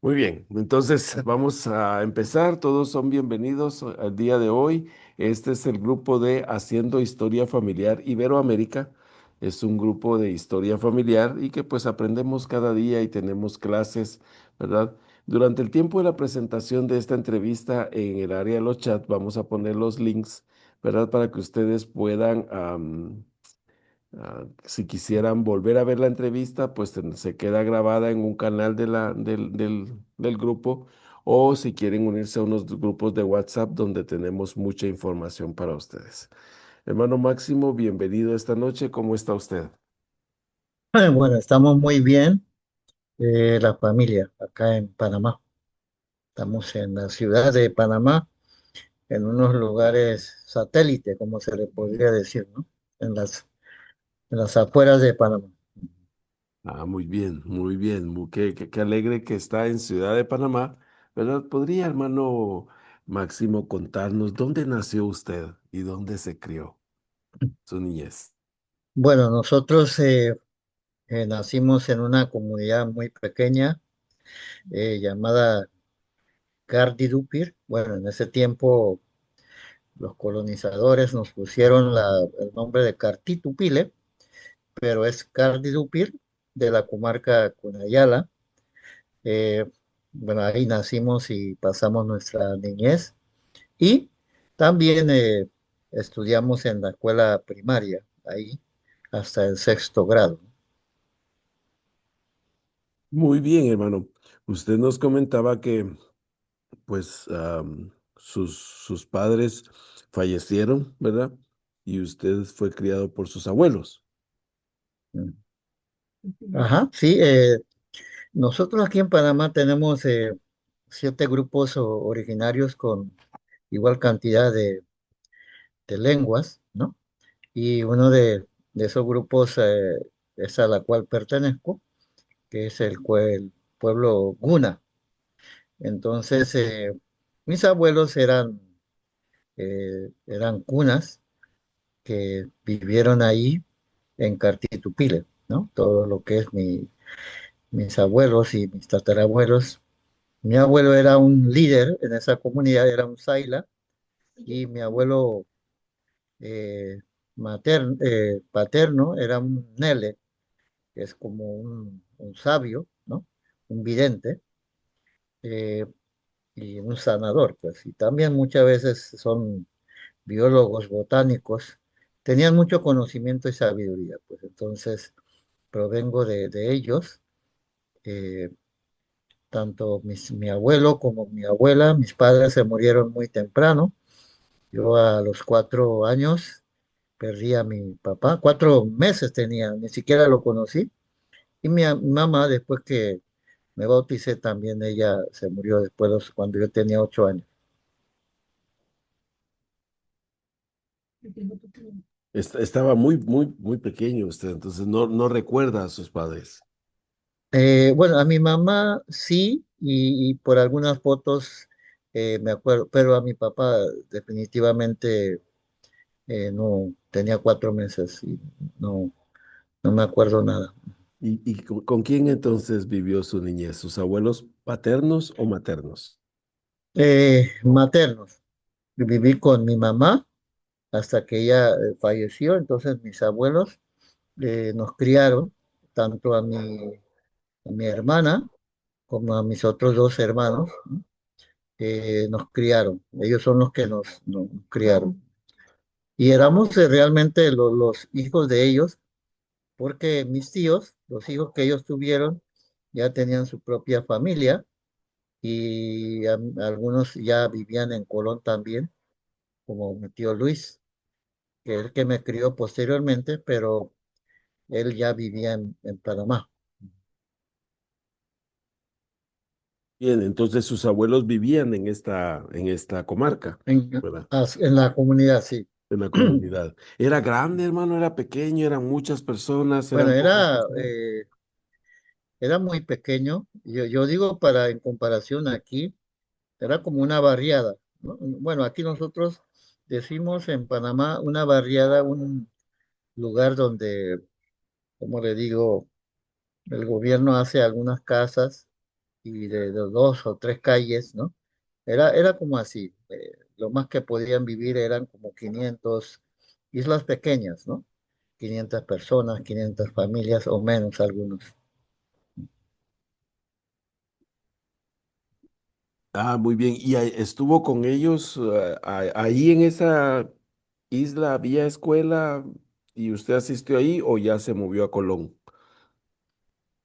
Muy bien, entonces vamos a empezar. Todos son bienvenidos al día de hoy. Este es el grupo de Haciendo Historia Familiar Iberoamérica. Es un grupo de historia familiar y que pues aprendemos cada día y tenemos clases, ¿verdad? Durante el tiempo de la presentación de esta entrevista en el área de los chats vamos a poner los links, ¿verdad? Para que ustedes puedan si quisieran volver a ver la entrevista, pues se queda grabada en un canal del grupo, o si quieren unirse a unos grupos de WhatsApp donde tenemos mucha información para ustedes. Hermano Máximo, bienvenido esta noche. ¿Cómo está usted? Bueno, estamos muy bien, la familia, acá en Panamá. Estamos en la ciudad de Panamá, en unos lugares satélite, como se le podría decir, ¿no? En las afueras de Panamá. Muy bien, muy bien. Qué alegre que está en Ciudad de Panamá, ¿verdad? ¿Podría, hermano Máximo, contarnos dónde nació usted y dónde se crió su niñez? Bueno, nosotros nacimos en una comunidad muy pequeña llamada Cardidupir. Bueno, en ese tiempo los colonizadores nos pusieron el nombre de Cartitupile, pero es Cardidupir de la comarca Cunayala. Eh, bueno, ahí nacimos y pasamos nuestra niñez y también estudiamos en la escuela primaria, ahí hasta el sexto grado. Muy bien, hermano. Usted nos comentaba que pues sus padres fallecieron, ¿verdad? Y usted fue criado por sus abuelos. Mm. Ajá, sí, nosotros aquí en Panamá tenemos 7 grupos originarios con igual cantidad de lenguas, ¿no? Y uno de esos grupos es a la cual pertenezco, que es el pueblo Guna. Entonces, mis abuelos eran cunas que vivieron ahí en Cartitupile, ¿no? Todo lo que es mis abuelos y mis tatarabuelos. Mi abuelo era un líder en esa comunidad, era un Saila, y mi abuelo eh, paterno era un Nele, que es como un sabio, ¿no? Un vidente. eh, y un sanador, pues, y también muchas veces son biólogos, botánicos, tenían mucho conocimiento y sabiduría, pues entonces provengo de ellos, eh, tanto mi abuelo como mi abuela, mis padres se murieron muy temprano, yo a los 4 años perdí a mi papá, 4 meses tenía, ni siquiera lo conocí, y mi mamá después que me bauticé también, ella se murió después cuando yo tenía 8 años. Estaba muy pequeño usted, entonces no recuerda a sus padres. Bueno, a mi mamá sí, y por algunas fotos me acuerdo, pero a mi papá definitivamente no, tenía 4 meses y no, no me acuerdo nada. ¿Y con quién entonces vivió su niñez? ¿Sus abuelos paternos o maternos? Maternos, viví con mi mamá hasta que ella falleció, entonces mis abuelos nos criaron, tanto a mi hermana como a mis otros 2 hermanos, ¿no? Nos criaron, ellos son los que nos criaron. Y éramos realmente los hijos de ellos, porque mis tíos, los hijos que ellos tuvieron, ya tenían su propia familia y algunos ya vivían en Colón también, como mi tío Luis, que es el que me crió posteriormente, pero él ya vivía en Panamá, Bien, entonces sus abuelos vivían en esta comarca, en, ¿verdad? en la comunidad, sí. En la comunidad. ¿Era grande, hermano? ¿Era pequeño? ¿Eran muchas personas? Bueno, ¿Eran pocas personas? era muy pequeño, yo digo en comparación aquí, era como una barriada, ¿no? Bueno, aquí nosotros decimos en Panamá una barriada, un lugar donde, como le digo, el gobierno hace algunas casas y de dos o tres calles, ¿no? Era como así. Lo más que podían vivir eran como 500 islas pequeñas, ¿no? 500 personas, 500 familias o menos algunos. Ah, muy bien. ¿Y estuvo con ellos ahí en esa isla? ¿Había escuela y usted asistió ahí o ya se movió a Colón?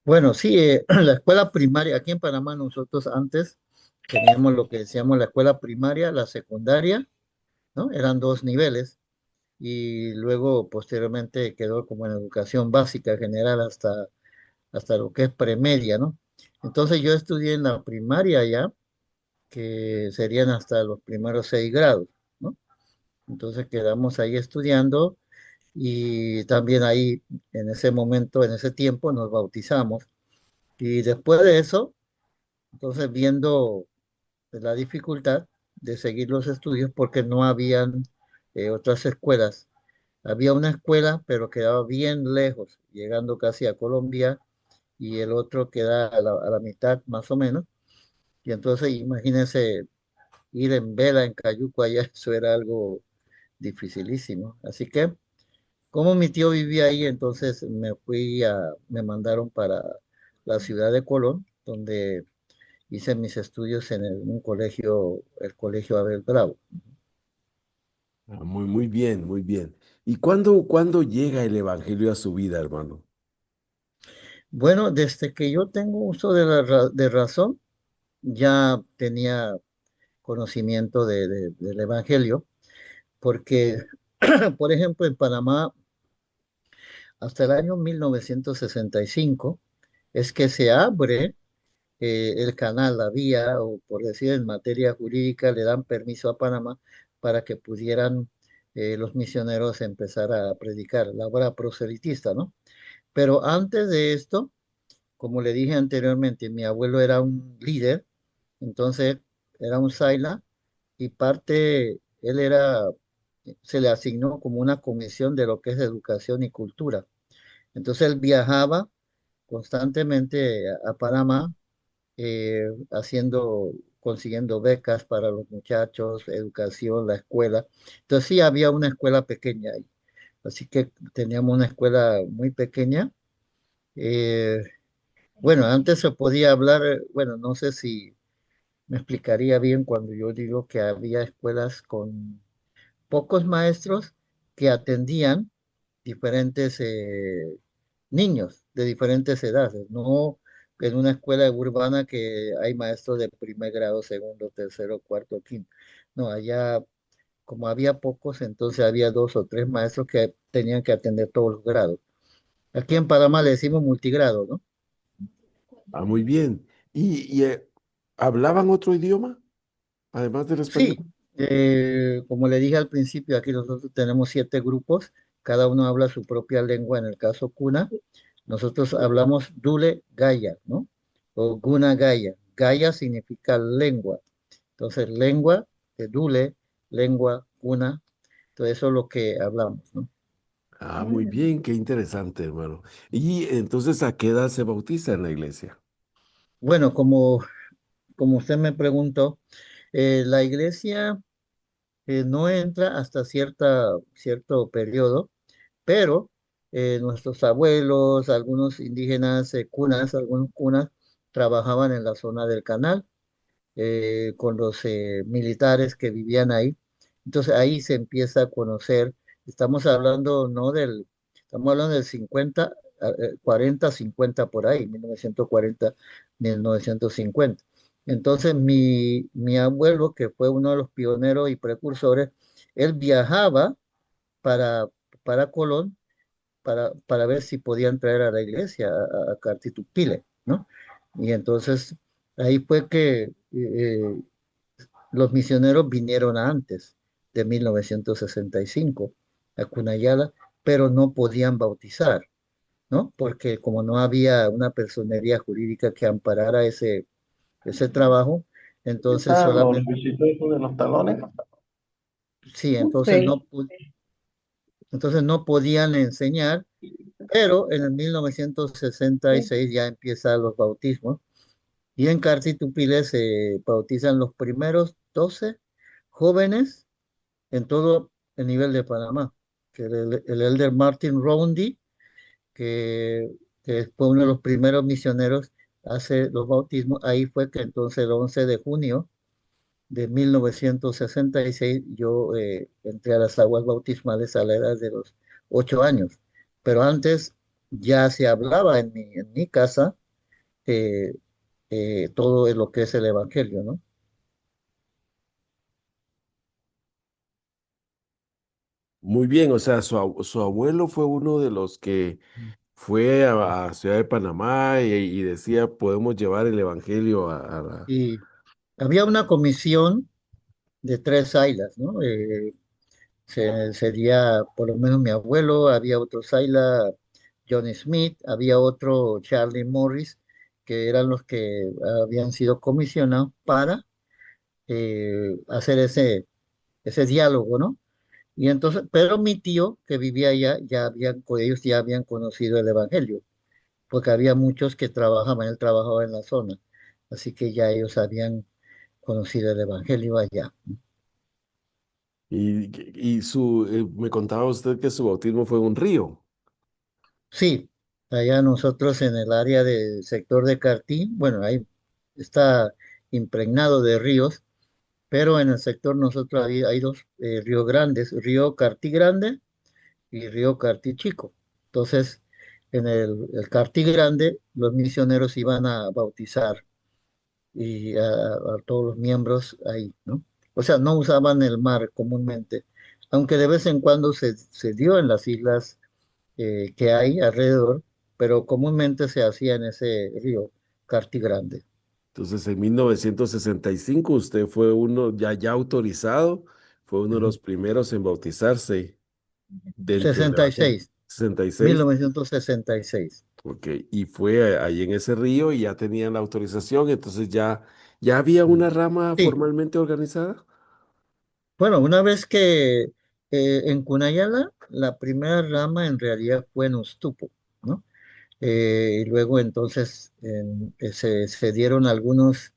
Bueno, sí, la escuela primaria, aquí en Panamá nosotros antes teníamos lo que decíamos la escuela primaria, la secundaria, ¿no? Eran dos niveles y luego posteriormente quedó como en educación básica general hasta lo que es premedia, ¿no? Entonces yo estudié en la primaria ya, que serían hasta los primeros 6 grados, ¿no? Entonces quedamos ahí estudiando y también ahí en ese momento, en ese tiempo nos bautizamos y después de eso, entonces viendo la dificultad de seguir los estudios porque no habían otras escuelas. Había una escuela, pero quedaba bien lejos, llegando casi a Colombia, y el otro queda a la mitad más o menos. Y entonces imagínense ir en vela en Cayuco allá, eso era algo dificilísimo. Así que, como mi tío vivía ahí, entonces me mandaron para la ciudad de Colón, donde hice mis estudios en un colegio, el Colegio Abel Bravo. Ah, muy, muy bien, muy bien. ¿Y cuándo llega el Evangelio a su vida, hermano? Bueno, desde que yo tengo uso de razón, ya tenía conocimiento del Evangelio, porque, por ejemplo, en Panamá, hasta el año 1965 es que se abre el canal, la vía, o por decir en materia jurídica, le dan permiso a Panamá para que pudieran los misioneros empezar a predicar la obra proselitista, ¿no? Pero antes de esto, como le dije anteriormente, mi abuelo era un líder, entonces era un saila y se le asignó como una comisión de lo que es educación y cultura. Entonces él viajaba constantemente a Panamá, consiguiendo becas para los muchachos, educación, la escuela. Entonces sí había una escuela pequeña ahí. Así que teníamos una escuela muy pequeña. Eh, bueno, antes se podía hablar, bueno, no sé si me explicaría bien cuando yo digo que había escuelas con pocos maestros que atendían diferentes niños de diferentes edades, no en una escuela urbana que hay maestros de primer grado, segundo, tercero, cuarto, quinto. No, allá como había pocos, entonces había dos o tres maestros que tenían que atender todos los grados. Aquí en Panamá le decimos multigrado, ¿no? Ah, muy bien. ¿Y hablaban otro idioma, además del español? Sí, como le dije al principio, aquí nosotros tenemos 7 grupos, cada uno habla su propia lengua, en el caso Cuna, nosotros hablamos Dule Gaya, ¿no? O Guna Gaya. Gaya significa lengua. Entonces, lengua de Dule, lengua Cuna, todo eso es lo que hablamos, ¿no? Ah, muy bien, qué interesante, hermano. ¿Y entonces a qué edad se bautiza en la iglesia? Bueno, como usted me preguntó, la iglesia no entra hasta cierto periodo, pero nuestros abuelos, algunos indígenas algunos cunas, trabajaban en la zona del canal con los militares que vivían ahí. Entonces ahí se empieza a conocer, estamos hablando no estamos hablando del 40, 50 por ahí, 1940, 1950. Entonces mi abuelo, que fue uno de los pioneros y precursores, él viajaba para, para Colón para ver si podían traer a la iglesia, a Cartitupile, ¿no? Y entonces ahí fue que los misioneros vinieron antes de 1965 a Cunayala, pero no podían bautizar, ¿no? Porque como no había una personería jurídica que amparara ese trabajo, entonces Los solamente, luisitos esos de los talones. sí, Ok. entonces no podían enseñar, pero en el 1966 ya empiezan los bautismos Y en Cartitupile se bautizan los primeros 12 jóvenes en todo el nivel de Panamá, que el elder Martin Roundy, que, que fue uno de los primeros misioneros, hace los bautismos. Ahí fue que entonces el 11 de junio de 1966 yo entré a las aguas bautismales a la edad de los 8 años. Pero antes ya se hablaba en mi casa eh, todo lo que es el Evangelio, ¿no? Muy bien, o sea, su abuelo fue uno de los que fue a Ciudad de Panamá y decía, podemos llevar el evangelio a la... Y había una comisión de tres ailas, ¿no? Sería por lo menos mi abuelo, había otro Saila, John Smith, había otro Charlie Morris, que eran los que habían sido comisionados para hacer ese diálogo, ¿no? Y entonces, pero mi tío que vivía allá, ellos ya habían conocido el Evangelio, porque había muchos que trabajaban, él trabajaba en la zona, así que ya ellos habían conocido el Evangelio allá. Me contaba usted que su bautismo fue en un río. Sí, allá nosotros en el área del sector de Cartí, bueno, ahí está impregnado de ríos, pero en el sector nosotros hay dos ríos grandes, río Cartí Grande y río Cartí Chico. Entonces, en el Cartí Grande, los misioneros iban a bautizar y a todos los miembros ahí, ¿no? O sea, no usaban el mar comúnmente, aunque de vez en cuando se dio en las islas que hay alrededor, pero comúnmente se hacía en ese río Carti Grande. Entonces, en 1965 usted fue uno ya autorizado, fue uno de Ujú. los primeros en bautizarse dentro del Sesenta y Evangelio. seis, 66. 1966. Ok, y fue ahí en ese río y ya tenían la autorización, entonces ya había una rama Sí, formalmente organizada. bueno, una vez que en Cunayala, la primera rama en realidad fue en Ustupo, ¿no? Y luego entonces se dieron algunos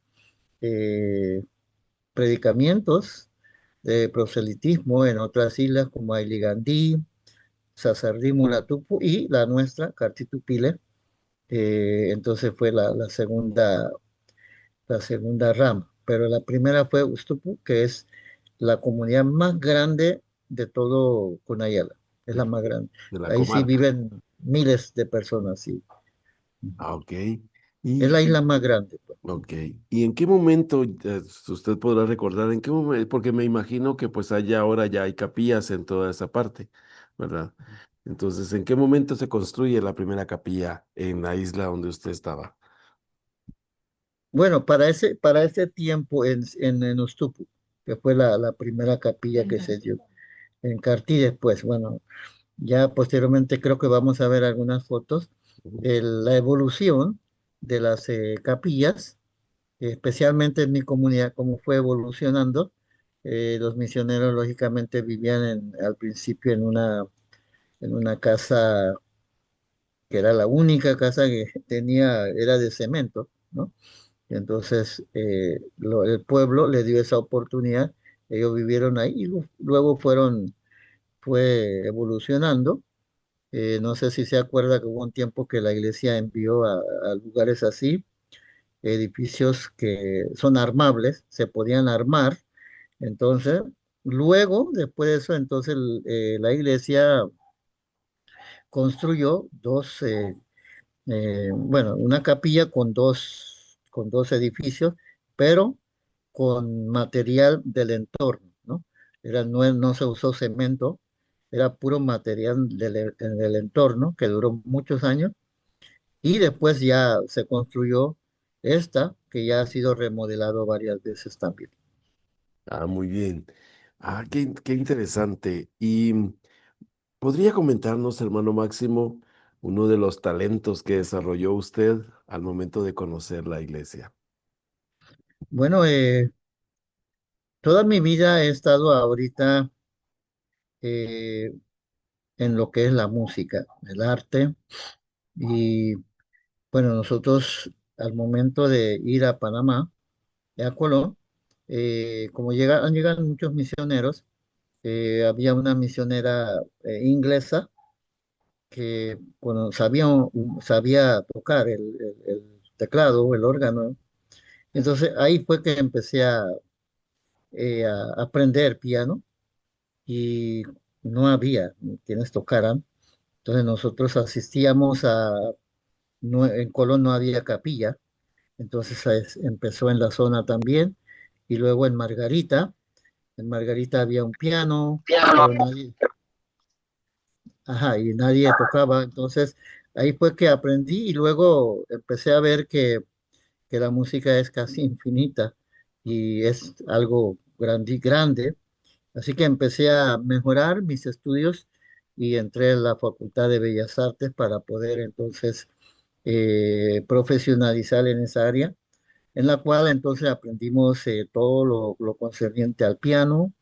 eh, predicamientos de proselitismo en otras islas como Ailigandí, Sasardí, Mulatupu y la nuestra, Cartitupile. Entonces fue la segunda rama. Pero la primera fue Ustupu, que es la comunidad más grande de todo Cunayala. Es la de, más grande. de la Ahí sí comarca. viven miles de personas, sí. Ah, ok. Es la Y, isla más grande, pues. ok. ¿Y en qué momento, usted podrá recordar en qué momento, porque me imagino que pues allá ahora ya hay capillas en toda esa parte, ¿verdad? Entonces, ¿en qué momento se construye la primera capilla en la isla donde usted estaba? Bueno, para ese tiempo en Ustupu, que fue la primera capilla que se dio. En Cartí después, bueno, ya posteriormente creo que vamos a ver algunas fotos Ujú. de la evolución de las capillas, especialmente en mi comunidad, cómo fue evolucionando. Los misioneros lógicamente vivían al principio en una casa que era la única casa que tenía, era de cemento, ¿no? Y entonces el pueblo le dio esa oportunidad, ellos vivieron ahí y luego fue evolucionando. No sé si se acuerda que hubo un tiempo que la iglesia envió a lugares así, edificios que son armables, se podían armar. Entonces, luego, después de eso, entonces la iglesia construyó bueno, una capilla con dos edificios, pero con material del entorno, ¿no? No se usó cemento, era puro material del entorno que duró muchos años y después ya se construyó esta que ya ha sido remodelado varias veces también. Ah, muy bien. Ah, qué interesante. Y ¿podría comentarnos, hermano Máximo, uno de los talentos que desarrolló usted al momento de conocer la iglesia? Bueno, toda mi vida he estado ahorita eh, en lo que es la música, el arte y bueno, nosotros al momento de ir a Panamá, a Colón, como llegan muchos misioneros, había una misionera inglesa que bueno, sabía tocar el teclado, el órgano. Entonces ahí fue que empecé a aprender piano y no había quienes tocaran. Entonces nosotros asistíamos en Colón no había capilla, entonces empezó en la zona también y luego en Margarita había un piano, pero nadie, ajá, y nadie tocaba, entonces ahí fue que aprendí y luego empecé a ver que la música es casi infinita y es algo grande. Así que empecé a mejorar mis estudios y entré en la Facultad de Bellas Artes para poder entonces profesionalizar en esa área, en la cual entonces aprendimos todo lo concerniente al piano,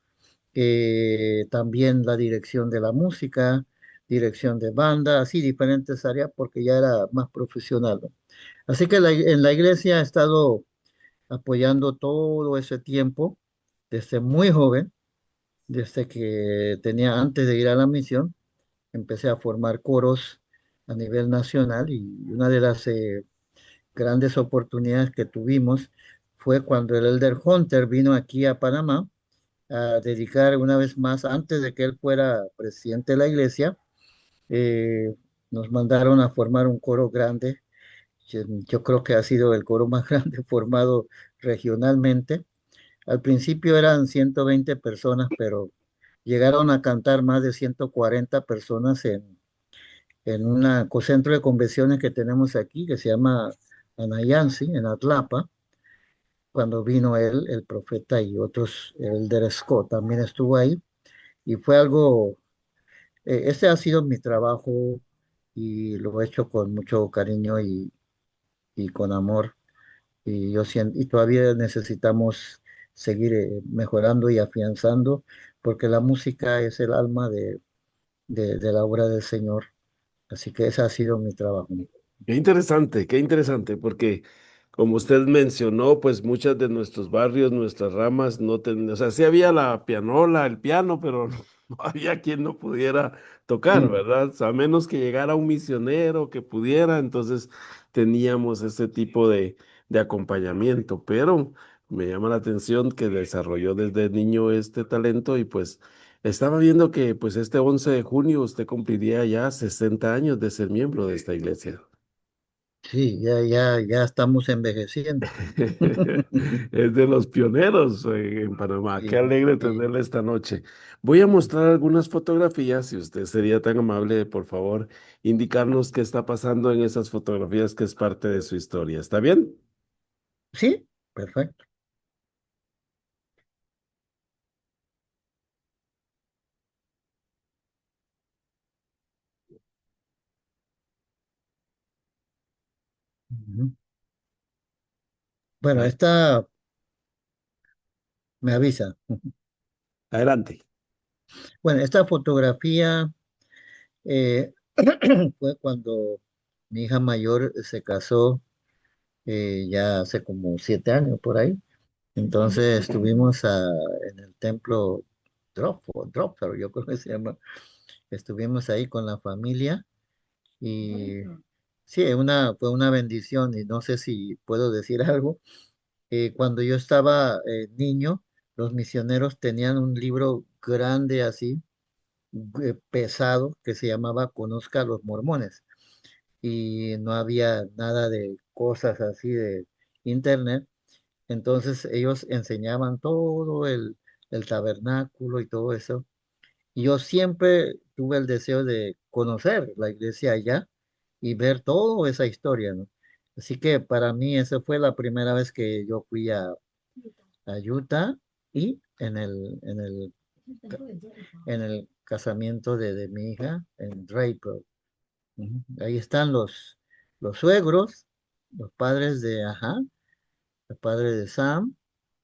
también la dirección de la música, dirección de banda, así diferentes áreas porque ya era más profesional, ¿no? Así que en la iglesia he estado apoyando todo ese tiempo, desde muy joven, desde que tenía antes de ir a la misión, empecé a formar coros a nivel nacional y una de las grandes oportunidades que tuvimos fue cuando el Elder Hunter vino aquí a Panamá a dedicar una vez más, antes de que él fuera presidente de la iglesia, eh, nos mandaron a formar un coro grande. Yo creo que ha sido el coro más grande formado regionalmente. Al principio eran 120 personas, pero llegaron a cantar más de 140 personas en un centro de convenciones que tenemos aquí, que se llama Anayansi, en Atlapa, cuando vino él, el profeta y otros, el de Scott también estuvo ahí, y fue algo, este ha sido mi trabajo y lo he hecho con mucho cariño y con amor, y yo siento, y todavía necesitamos seguir mejorando y afianzando, porque la música es el alma de la obra del Señor. Así que ese ha sido mi trabajo. Qué interesante, porque como usted mencionó, pues muchas de nuestros barrios, nuestras ramas, no tenían, o sea, sí había la pianola, el piano, pero no había quien no pudiera tocar, Mm. ¿verdad? O sea, a menos que llegara un misionero que pudiera, entonces teníamos ese tipo de acompañamiento, pero me llama la atención que desarrolló desde niño este talento y pues estaba viendo que pues este 11 de junio usted cumpliría ya 60 años de ser miembro de esta iglesia. Sí, ya estamos envejeciendo. Es de los pioneros en Panamá. Qué Sí, alegre sí. tenerle esta noche. Voy a mostrar algunas fotografías, si usted sería tan amable de, por favor, indicarnos qué está pasando en esas fotografías que es parte de su historia. ¿Está bien? Sí, perfecto. Ujú. Bueno, Ay, esta me avisa. adelante. Bueno, esta fotografía eh, fue cuando mi hija mayor se casó ya hace como 7 años por ahí. Entonces estuvimos en el templo Dropper, yo creo que se llama. Estuvimos ahí con la familia y sí, fue una bendición y no sé si puedo decir algo. Cuando yo estaba niño, los misioneros tenían un libro grande así, pesado, que se llamaba Conozca a los Mormones y no había nada de cosas así de internet. Entonces ellos enseñaban todo el tabernáculo y todo eso. Y yo siempre tuve el deseo de conocer la iglesia allá y ver toda esa historia, ¿no? Así que para mí esa fue la primera vez que yo fui a Utah y en el casamiento de mi hija en Draper. Ujú. Ahí están los suegros, los padres de, ajá, el padre de Sam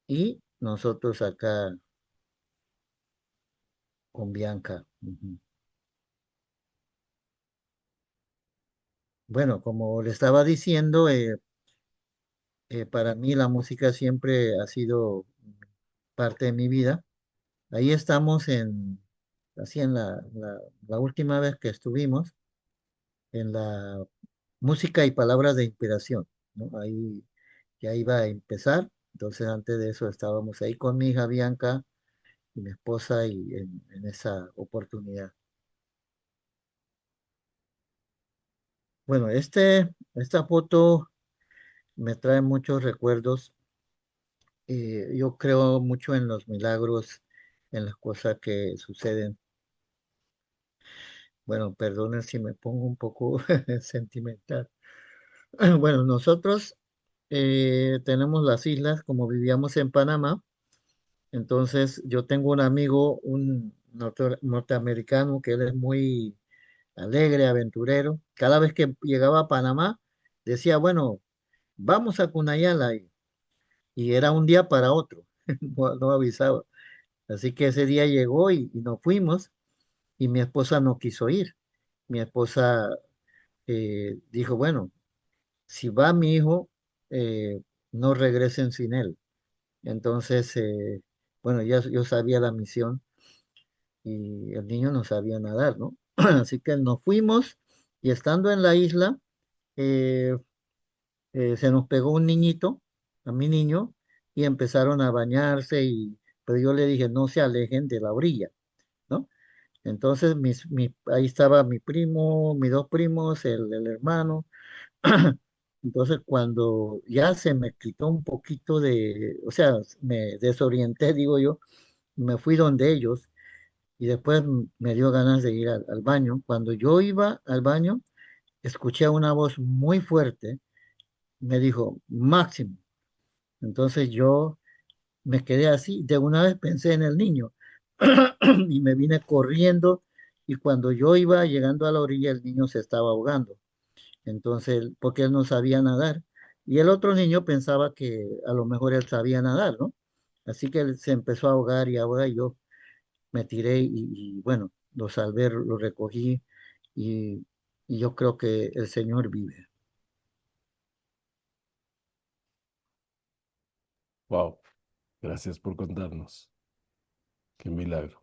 y nosotros acá con Bianca. Ujú. Bueno, como le estaba diciendo, Para mí la música siempre ha sido parte de mi vida. Ahí estamos así en la última vez que estuvimos, en la música y palabras de inspiración, ¿no? Ahí ya iba a empezar, entonces antes de eso estábamos ahí con mi hija Bianca y mi esposa y en esa oportunidad. Bueno, esta foto me trae muchos recuerdos. Yo creo mucho en los milagros, en las cosas que suceden. Bueno, perdonen si me pongo un poco sentimental. Bueno, nosotros tenemos las islas, como vivíamos en Panamá. Entonces, yo tengo un amigo, un norteamericano, que él es muy alegre, aventurero. Cada vez que llegaba a Panamá, decía, bueno, vamos a Cunayala. Y era un día para otro, no avisaba. Así que ese día llegó y nos fuimos y mi esposa no quiso ir. Mi esposa dijo, bueno, si va mi hijo, no regresen sin él. Entonces, bueno, ya yo sabía la misión y el niño no sabía nadar, ¿no? Así que nos fuimos y estando en la isla, eh, se nos pegó un niñito, a mi niño, y empezaron a bañarse, pero yo le dije, no se alejen de la orilla, ¿no? Entonces, ahí estaba mi primo, mis dos primos, el hermano. Entonces, cuando ya se me quitó un poquito o sea, me desorienté, digo yo, me fui donde ellos y después me dio ganas de ir al baño. Cuando yo iba al baño, escuché una voz muy fuerte, me dijo, Máximo. Entonces yo me quedé así, de una vez pensé en el niño y me vine corriendo y cuando yo iba llegando a la orilla, el niño se estaba ahogando. Entonces, porque él no sabía nadar. Y el otro niño pensaba que a lo mejor él sabía nadar, ¿no? Así que él se empezó a ahogar y ahora yo me tiré y bueno, lo salvé, lo recogí y, y yo creo que el Señor vive. Wow, gracias por contarnos. Qué milagro.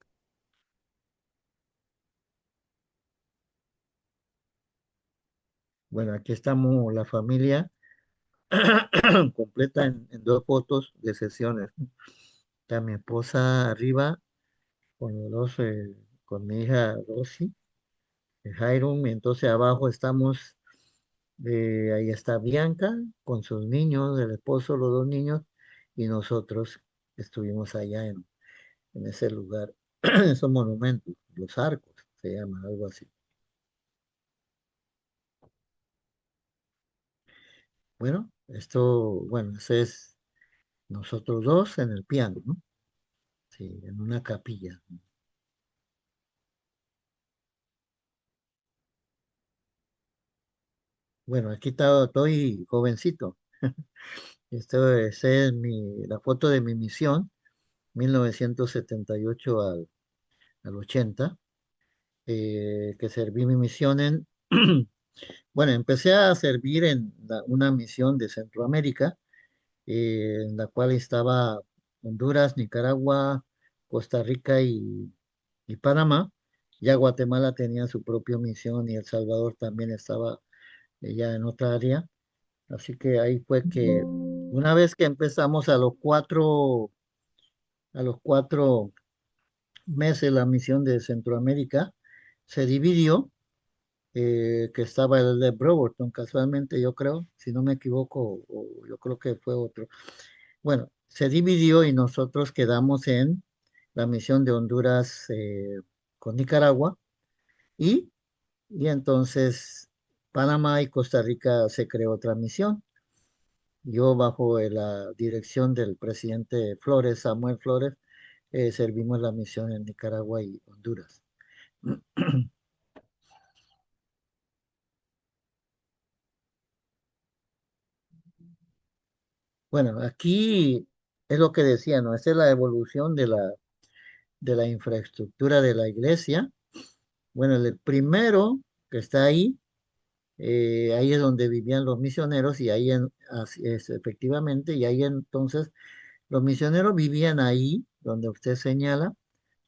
Bueno, aquí estamos la familia completa en dos fotos de sesiones. Está mi esposa arriba con con mi hija Rosy, Jairon, y entonces abajo estamos. Ahí está Bianca con sus niños, el esposo, los dos niños, y nosotros estuvimos allá en ese lugar, esos monumentos, los arcos, se llama algo así. Bueno, bueno, ese es nosotros dos en el piano, ¿no? Sí, en una capilla. Bueno, aquí estoy jovencito. Esa es la foto de mi misión, 1978 al 80, que serví mi misión bueno, empecé a servir en una misión de Centroamérica, en la cual estaba Honduras, Nicaragua, Costa Rica y Panamá. Ya Guatemala tenía su propia misión y El Salvador también estaba ya en otra área. Así que ahí fue que una vez que empezamos a los 4 meses la misión de Centroamérica, se dividió, que estaba el de Browerton, casualmente yo creo, si no me equivoco, o yo creo que fue otro. Bueno, se dividió y nosotros quedamos en la misión de Honduras, con Nicaragua y, y entonces Panamá y Costa Rica se creó otra misión. Yo bajo la dirección del presidente Flores, Samuel Flores, servimos la misión en Nicaragua y Honduras. Bueno, aquí es lo que decía, ¿no? Esta es la evolución de la infraestructura de la iglesia. Bueno, el primero que está ahí, ahí es donde vivían los misioneros y ahí así es, efectivamente, y ahí entonces los misioneros vivían ahí, donde usted señala,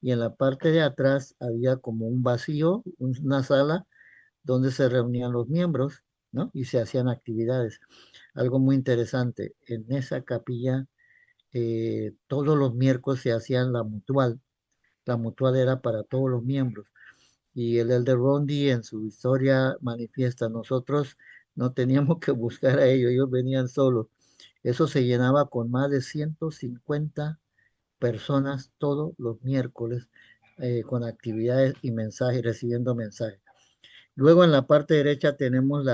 y en la parte de atrás había como un vacío, una sala donde se reunían los miembros, ¿no? Y se hacían actividades. Algo muy interesante, en esa capilla todos los miércoles se hacían la mutual era para todos los miembros. Y el Elder Rondi en su historia manifiesta, nosotros no teníamos que buscar a ellos venían solos. Eso se llenaba con más de 150 personas todos los miércoles con actividades y mensajes, recibiendo mensajes. Luego en la parte derecha tenemos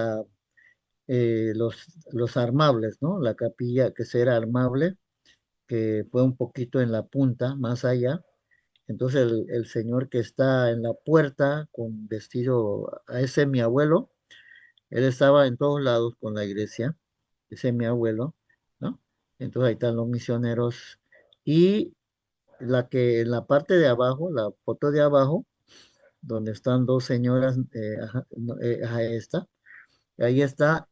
los armables, ¿no? La capilla que será armable, que fue un poquito en la punta, más allá. Entonces el señor que está en la puerta con vestido, a ese mi abuelo, él estaba en todos lados con la iglesia, ese es mi abuelo, ¿no? Entonces ahí están los misioneros y la que en la parte de abajo, la foto de abajo, donde están dos señoras, ajá, no, ajá, ahí está,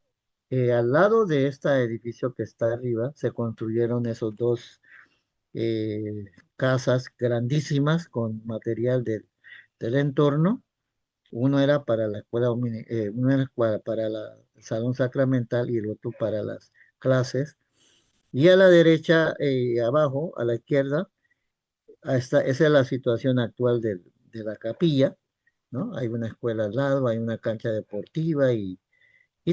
al lado de este edificio que está arriba, se construyeron esos dos casas grandísimas con material del entorno. Uno era para la escuela, uno era para el salón sacramental y el otro para las clases. Y a la derecha, abajo, a la izquierda, esa es la situación actual de la capilla, ¿no? Hay una escuela al lado, hay una cancha deportiva y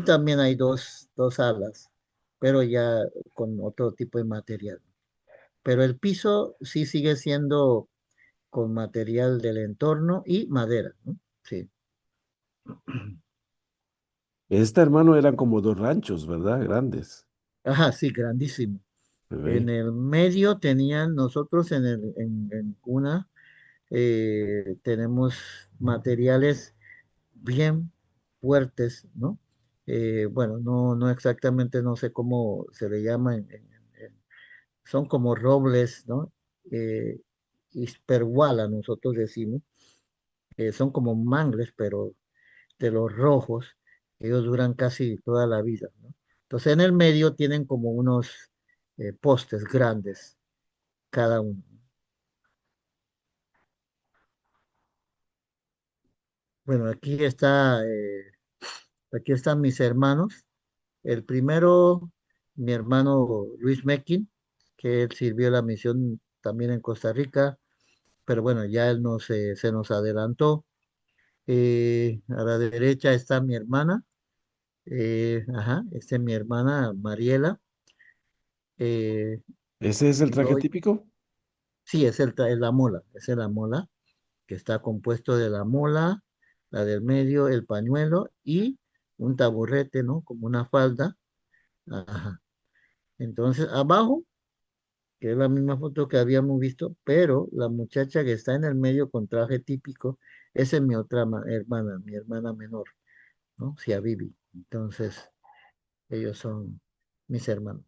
también hay dos salas, pero ya con otro tipo de material. Pero el piso sí sigue siendo con material del entorno y madera, ¿no? Sí. Este hermano eran como dos ranchos, ¿verdad? Grandes. Ajá, sí, grandísimo. Se En ve. el medio tenían, nosotros en una tenemos materiales bien fuertes, ¿no? Bueno, no exactamente, no sé cómo se le llama, son como robles, ¿no? Eh, Isperguala, nosotros decimos, son como mangles, pero de los rojos, ellos duran casi toda la vida, ¿no? Entonces en el medio tienen como unos postes grandes cada uno. Bueno, aquí están mis hermanos. El primero, mi hermano Luis Mequín, que él sirvió la misión también en Costa Rica, pero bueno, ya él no se nos adelantó. A la derecha está mi hermana, ajá, esta es mi hermana Mariela. eh, ¿Ese es el y traje luego típico? Sí, es la mola, esa es la mola, que está compuesto de la mola, la del medio, el pañuelo y un taburete, ¿no? Como una falda. Ajá. Entonces, abajo, que es la misma foto que habíamos visto, pero la muchacha que está en el medio con traje típico, esa es mi otra hermana, mi hermana menor, ¿no? Sia Bibi. Entonces, ellos son mis hermanos.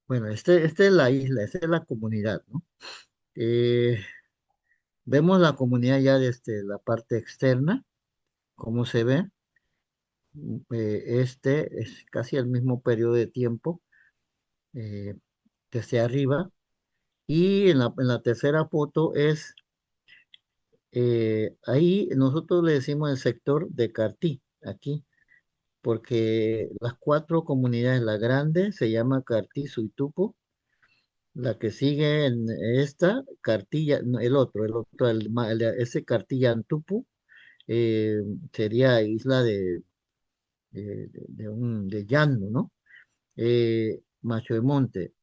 Bueno, este es la isla, esta es la comunidad, ¿no? Eh, Vemos la comunidad ya desde la parte externa, cómo se ve. Este es casi el mismo periodo de tiempo eh, desde arriba. Y en la tercera foto ahí nosotros le decimos el sector de Cartí, aquí, porque las cuatro comunidades, la grande se llama Cartí Suitupo, la que sigue en esta, Cartilla, no, el otro, ese Cartilla Antupu, sería isla de Llano, ¿no? Macho de Monte.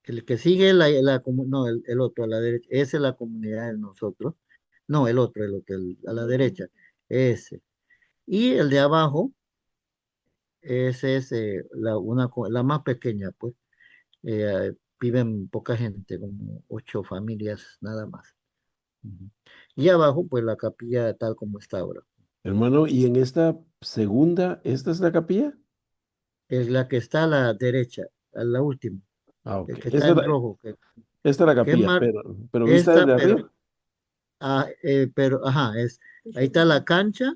El que sigue no, el otro a la derecha, esa es la comunidad de nosotros. No, el otro, a la derecha, ese. Y el de abajo, ese es la más pequeña, pues. Viven poca gente, como 8 familias nada más. Ujú. Y abajo, pues la capilla tal como está ahora. Hermano, ¿y en esta segunda, esta es la capilla? Es la que está a la derecha, a la última, Ah, ok. el que está en rojo, Esta es la que es capilla, mar, pero vista desde esta, pero arriba. pero, ajá, ahí está la cancha,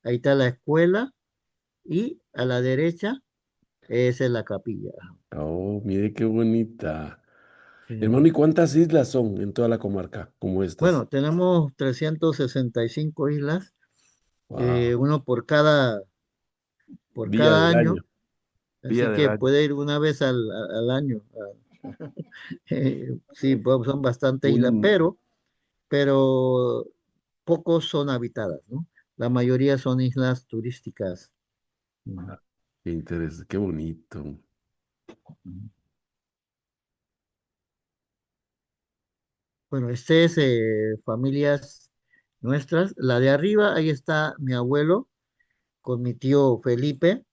ahí está la escuela y a la derecha esa es la capilla. Ajá. Oh, mire qué bonita. Sí. Hermano, ¿y cuántas islas son en toda la comarca como estas? Bueno, tenemos 365 islas, Wow. uno por Día cada del año, año, día así del que año. puede ir una vez al año. Sí, pues son bastantes islas, Un, pero pocos son habitadas, ¿no? La mayoría son islas turísticas. Ujú. qué interesante, qué bonito. Ujú. Bueno, este es familias nuestras. La de arriba, ahí está mi abuelo con mi tío Felipe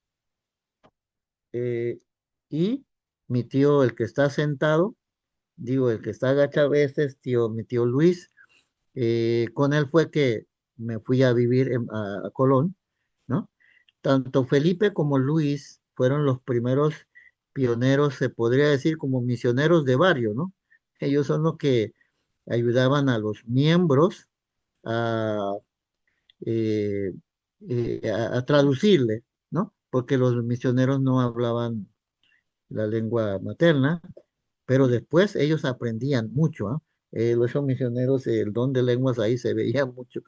eh, y mi tío, el que está sentado, digo, el que está agachado, este es mi tío Luis. Con él fue que me fui a vivir a Colón, ¿no? Tanto Felipe como Luis fueron los primeros pioneros, se podría decir, como misioneros de barrio, ¿no? Ellos son los que ayudaban a los miembros a, eh, a traducirle, ¿no? Porque los misioneros no hablaban la lengua materna, pero después ellos aprendían mucho, ¿ah? Esos misioneros, el don de lenguas ahí se veía mucho.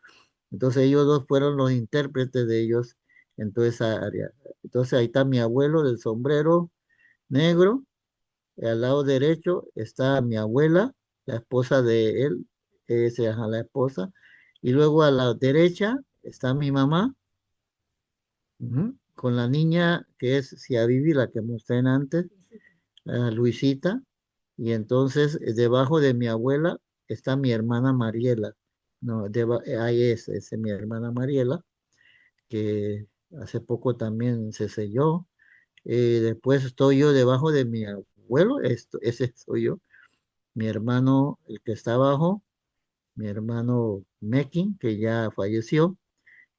Entonces ellos dos fueron los intérpretes de ellos en toda esa área. Entonces ahí está mi abuelo del sombrero negro, y al lado derecho está mi abuela, la esposa de él, esa es la esposa, y luego a la derecha está mi mamá, ujú, con la niña que es Vivi, la que mostré antes, Luisita, y entonces debajo de mi abuela está mi hermana Mariela. No, ahí es mi hermana Mariela, que hace poco también se selló. Después estoy yo debajo de mi abuelo, ese soy yo. Mi hermano, el que está abajo, mi hermano Mekin, que ya falleció.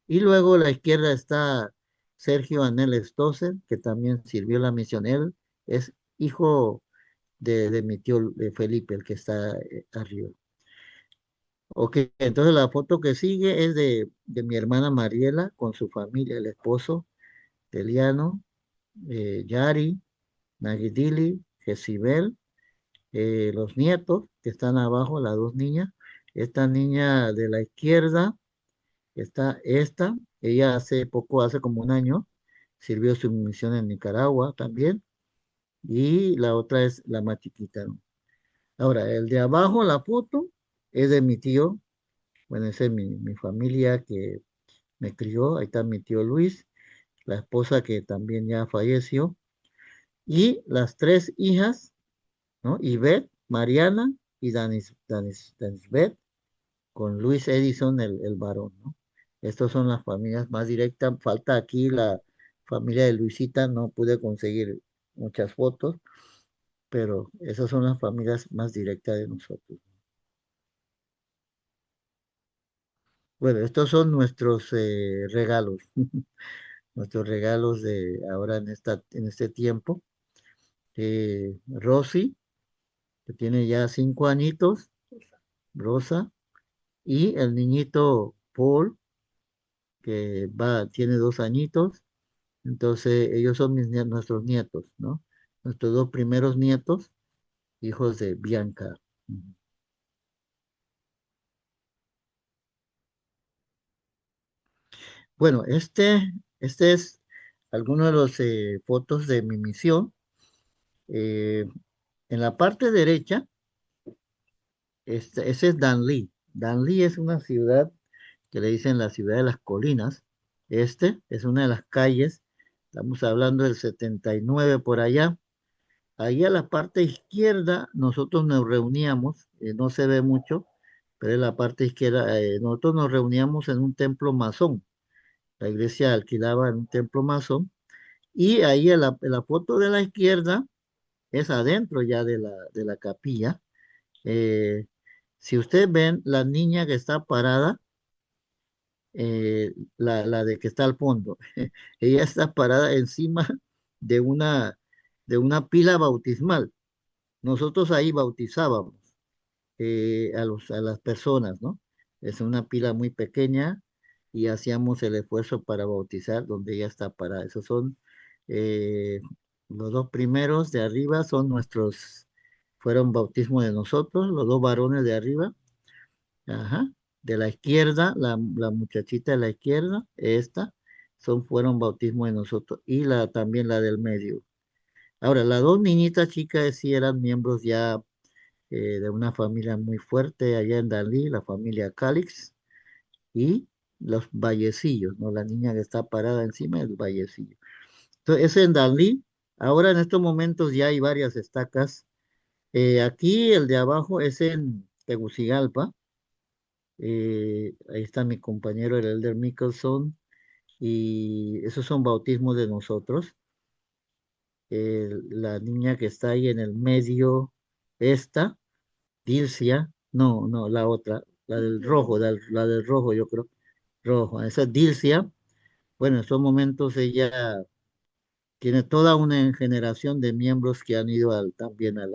Y luego a la izquierda está Sergio Anel Stossel, que también sirvió la misión. Él es hijo de mi tío Felipe, el que está arriba. Ok, entonces la foto que sigue es de mi hermana Mariela con su familia, el esposo, Eliano, Yari, Nagidili, Jezibel, los nietos que están abajo, las dos niñas. Esta niña de la izquierda está esta, ella hace poco, hace como un año, sirvió su misión en Nicaragua también. Y la otra es la más chiquita, ¿no? Ahora, el de abajo, la foto, es de mi tío. Bueno, esa es mi familia que me crió. Ahí está mi tío Luis, la esposa que también ya falleció. Y las tres hijas, ¿no? Ivette, Mariana y Danisbeth, con Luis Edison, el varón, ¿no? Estas son las familias más directas. Falta aquí la familia de Luisita, no pude conseguir muchas fotos, pero esas son las familias más directas de nosotros. Bueno, estos son nuestros regalos, nuestros regalos de ahora en este tiempo. Rosy, que tiene ya 5 añitos, Rosa, y el niñito Paul, que tiene 2 añitos. Entonces, ellos son nuestros nietos, ¿no? Nuestros dos primeros nietos, hijos de Bianca. Ujú. Bueno, este es alguno de los fotos de mi misión. Eh, en la parte derecha, ese es Danlí. Danlí es una ciudad que le dicen la ciudad de las colinas. Este es una de las calles. Estamos hablando del 79 por allá. Ahí a la parte izquierda nosotros nos reuníamos, no se ve mucho, pero en la parte izquierda nosotros nos reuníamos en un templo masón. La iglesia alquilaba en un templo masón y ahí en la foto de la izquierda es adentro ya de la capilla. Eh, si ustedes ven la niña que está parada, la de que está al fondo, ella está parada encima de de una pila bautismal. Nosotros ahí bautizábamos a las personas, ¿no? es una pila muy pequeña y hacíamos el esfuerzo para bautizar donde ella está parada. Esos son eh, los dos primeros de arriba son fueron bautismo de nosotros, los dos varones de arriba. Ajá. De la izquierda, la muchachita de la izquierda, esta, fueron bautismo de nosotros. Y también la del medio. Ahora, las dos niñitas chicas sí eran miembros ya de una familia muy fuerte allá en Dalí, la familia Calix y los Vallecillos, ¿no? La niña que está parada encima del Vallecillo. Entonces, es en Dalí. Ahora en estos momentos ya hay varias estacas. Aquí el de abajo es en Tegucigalpa. Ahí está mi compañero, el Elder Mickelson, y esos son bautismos de nosotros. La niña que está ahí en el medio, esta, Dilcia, no, no, la otra, la del rojo, la del rojo, yo creo, rojo, esa es Dilcia. Bueno, en estos momentos ella tiene toda una generación de miembros que han ido también a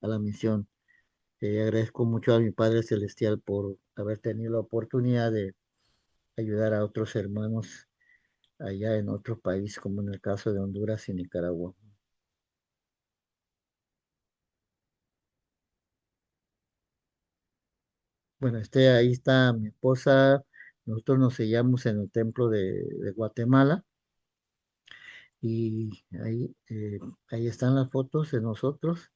la misión. Agradezco mucho a mi Padre Celestial por haber tenido la oportunidad de ayudar a otros hermanos allá en otro país, como en el caso de Honduras y Nicaragua. Bueno, ahí está mi esposa, nosotros nos sellamos en el templo de Guatemala y ahí están las fotos de nosotros,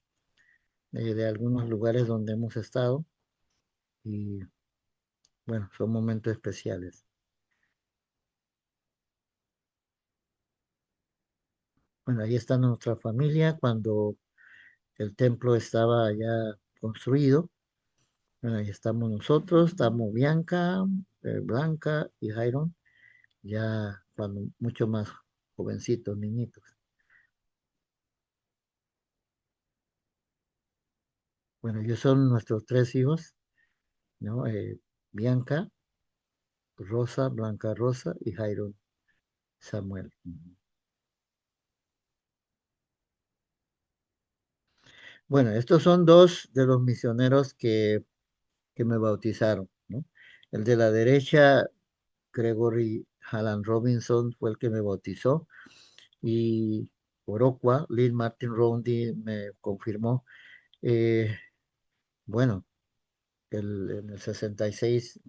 de algunos lugares donde hemos estado y bueno, son momentos especiales. Bueno, ahí está nuestra familia cuando el templo estaba ya construido. Bueno, ahí estamos nosotros, estamos Bianca, Blanca y Jairo, ya cuando mucho más jovencitos, niñitos. Bueno, ellos son nuestros tres hijos, ¿no? Bianca, Rosa, Blanca Rosa y Jairo Samuel. Ujú. Bueno, estos son dos de los misioneros que me bautizaron, ¿no? El de la derecha, Gregory Alan Robinson, fue el que me bautizó y Orocua, Lynn Martin Roundy me confirmó. Eh, bueno, en el 66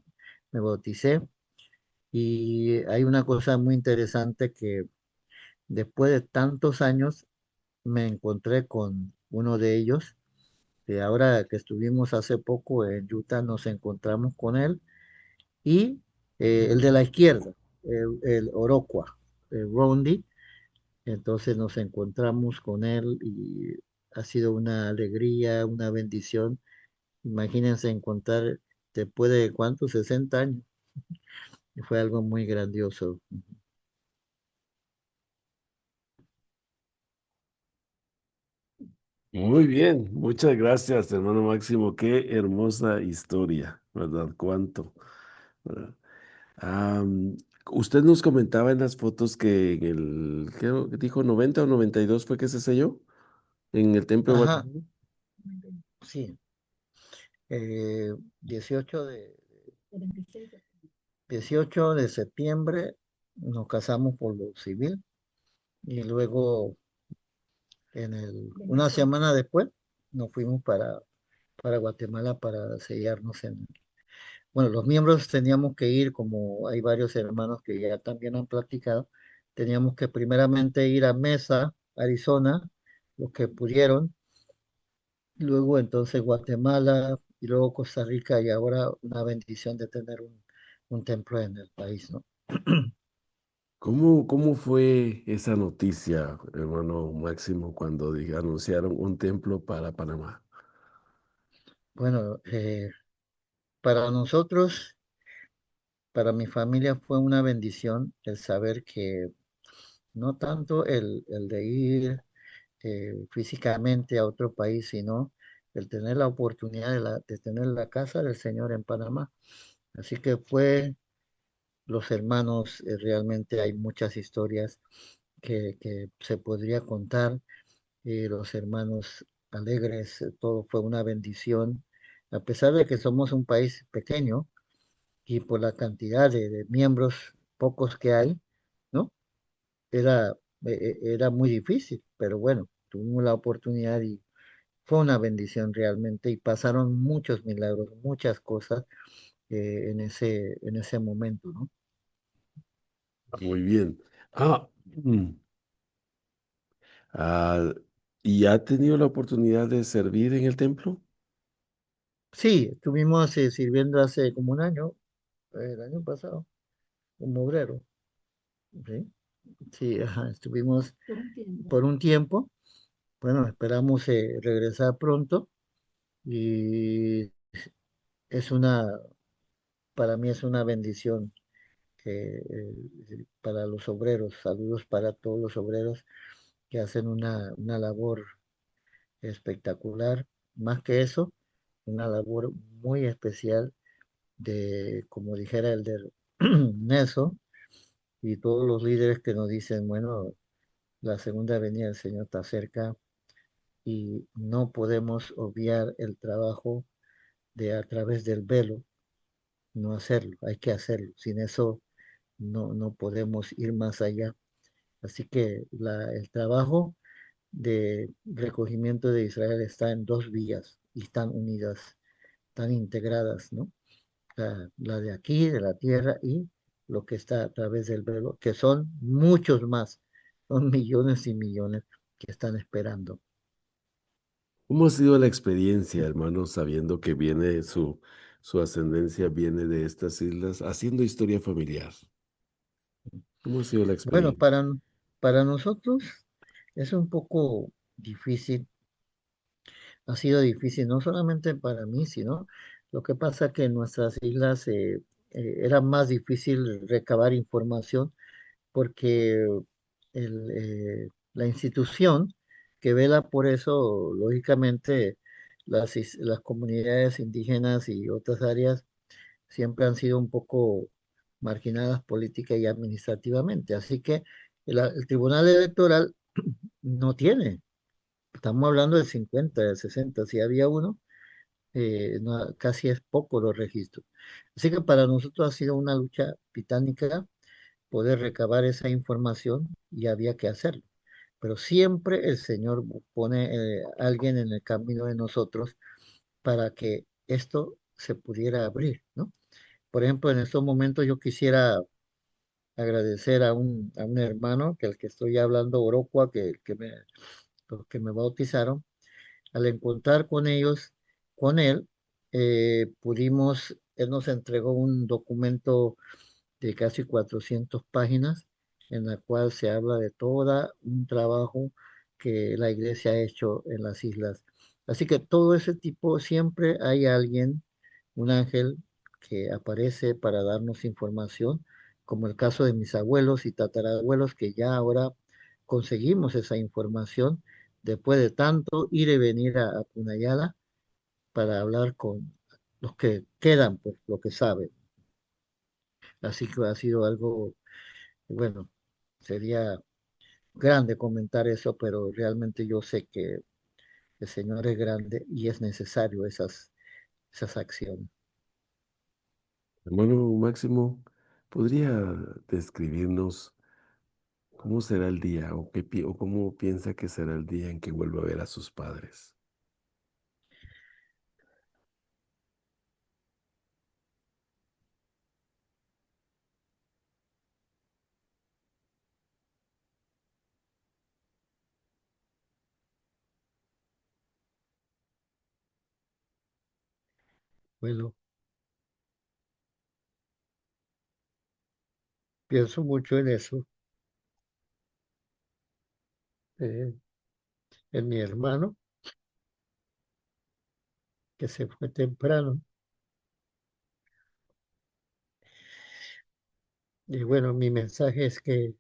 me bauticé y hay una cosa muy interesante que después de tantos años me encontré con uno de ellos, que ahora que estuvimos hace poco en Utah nos encontramos con él y el de la izquierda, el Orocua, el Rondi, entonces nos encontramos con él y ha sido una alegría, una bendición. Imagínense encontrar después de cuántos, 60 años. Y fue algo muy grandioso. Muy bien, muchas gracias, hermano Máximo. Qué hermosa historia, ¿verdad? Cuánto. ¿Verdad? Am, Usted nos comentaba en las fotos que en creo que dijo 90 o 92 fue que se selló en el templo de Ajá, Guatemala. sí. 18 18 de septiembre nos casamos por lo civil y luego una semana después nos fuimos para Guatemala para sellarnos bueno, los miembros teníamos que ir, como hay varios hermanos que ya también han platicado, teníamos que primeramente ir a Mesa, Arizona, los que pudieron, luego entonces Guatemala y luego Costa Rica y ahora una bendición de tener un templo en el país, ¿no? ¿Cómo fue esa noticia, hermano Máximo, cuando anunciaron un templo para Panamá? Bueno, para nosotros, para mi familia fue una bendición el saber que no tanto el de ir físicamente a otro país, sino el tener la oportunidad de tener la casa del Señor en Panamá. Así que fue los hermanos, realmente hay muchas historias que se podría contar, los hermanos alegres, todo fue una bendición, a pesar de que somos un país pequeño, y por la cantidad de miembros pocos que hay, ¿no? Era, era muy difícil, pero bueno, tuvimos la oportunidad y fue una bendición realmente y pasaron muchos milagros, muchas cosas en ese momento, ¿no? Muy bien. Ah, mm, ah, ¿y ha tenido la oportunidad de servir en el templo? Sí, estuvimos sirviendo hace como un año, el año pasado, como obrero, ¿sí? Sí, ajá, estuvimos por un tiempo. Bueno, esperamos regresar pronto y es para mí es una bendición para los obreros. Saludos para todos los obreros que hacen una labor espectacular. Más que eso, una labor muy especial de, como dijera el de Nelson y todos los líderes que nos dicen, bueno, la segunda venida del Señor está cerca y no podemos obviar el trabajo de a través del velo, no hacerlo, hay que hacerlo. Sin eso no podemos ir más allá. Así que el trabajo de recogimiento de Israel está en dos vías y están unidas, están integradas, ¿no? La de aquí, de la tierra y lo que está a través del velo, que son muchos más, son millones y millones que están esperando. ¿Cómo ha sido la experiencia, hermano, sabiendo que viene su ascendencia viene de estas islas, haciendo historia familiar? ¿Cómo ha sido la Bueno, experiencia? para nosotros es un poco difícil, ha sido difícil, no solamente para mí, sino lo que pasa que en nuestras islas era más difícil recabar información porque la institución que vela por eso, lógicamente, las comunidades indígenas y otras áreas siempre han sido un poco marginadas política y administrativamente. Así que el Tribunal Electoral no tiene, estamos hablando del 50, del 60, si había uno, casi es poco los registros. Así que para nosotros ha sido una lucha titánica poder recabar esa información y había que hacerlo. Pero siempre el Señor pone a alguien en el camino de nosotros para que esto se pudiera abrir, ¿no? Por ejemplo, en estos momentos yo quisiera agradecer a un hermano, que el que estoy hablando, Orocua, los que me bautizaron. Al encontrar con ellos, con él, él nos entregó un documento de casi 400 páginas, en la cual se habla de todo un trabajo que la iglesia ha hecho en las islas. Así que todo ese tipo, siempre hay alguien, un ángel, que aparece para darnos información, como el caso de mis abuelos y tatarabuelos, que ya ahora conseguimos esa información después de tanto ir y venir a Punayala para hablar con los que quedan, pues, lo que saben. Así que ha sido algo, bueno, sería grande comentar eso, pero realmente yo sé que el Señor es grande y es necesario esas acciones. Hermano Máximo, ¿podría describirnos cómo será el día o, o cómo piensa que será el día en que vuelva a ver a sus padres? Bueno, pienso mucho en eso, eh, en mi hermano, que se fue temprano. Y bueno, mi mensaje es que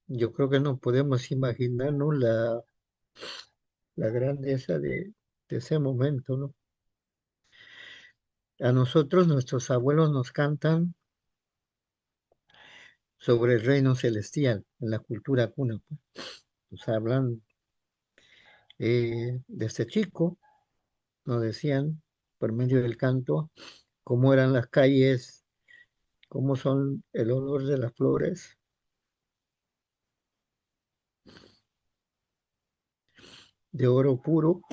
yo creo que no podemos imaginarnos la grandeza de ese momento, ¿no? A nosotros, nuestros abuelos nos cantan sobre el reino celestial, en la cultura cuna, pues. Nos hablan de este chico, nos decían, por medio del canto, cómo eran las calles, cómo son el olor de las flores, de oro puro,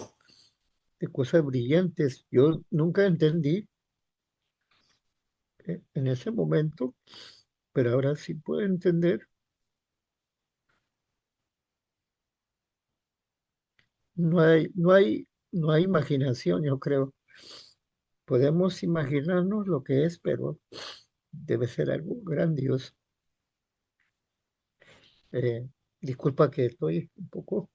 de cosas brillantes. Yo nunca entendí en ese momento, pero ahora sí puedo entender. No hay imaginación, yo creo. Podemos imaginarnos lo que es, pero debe ser algo grandioso. Eh, disculpa que estoy un poco.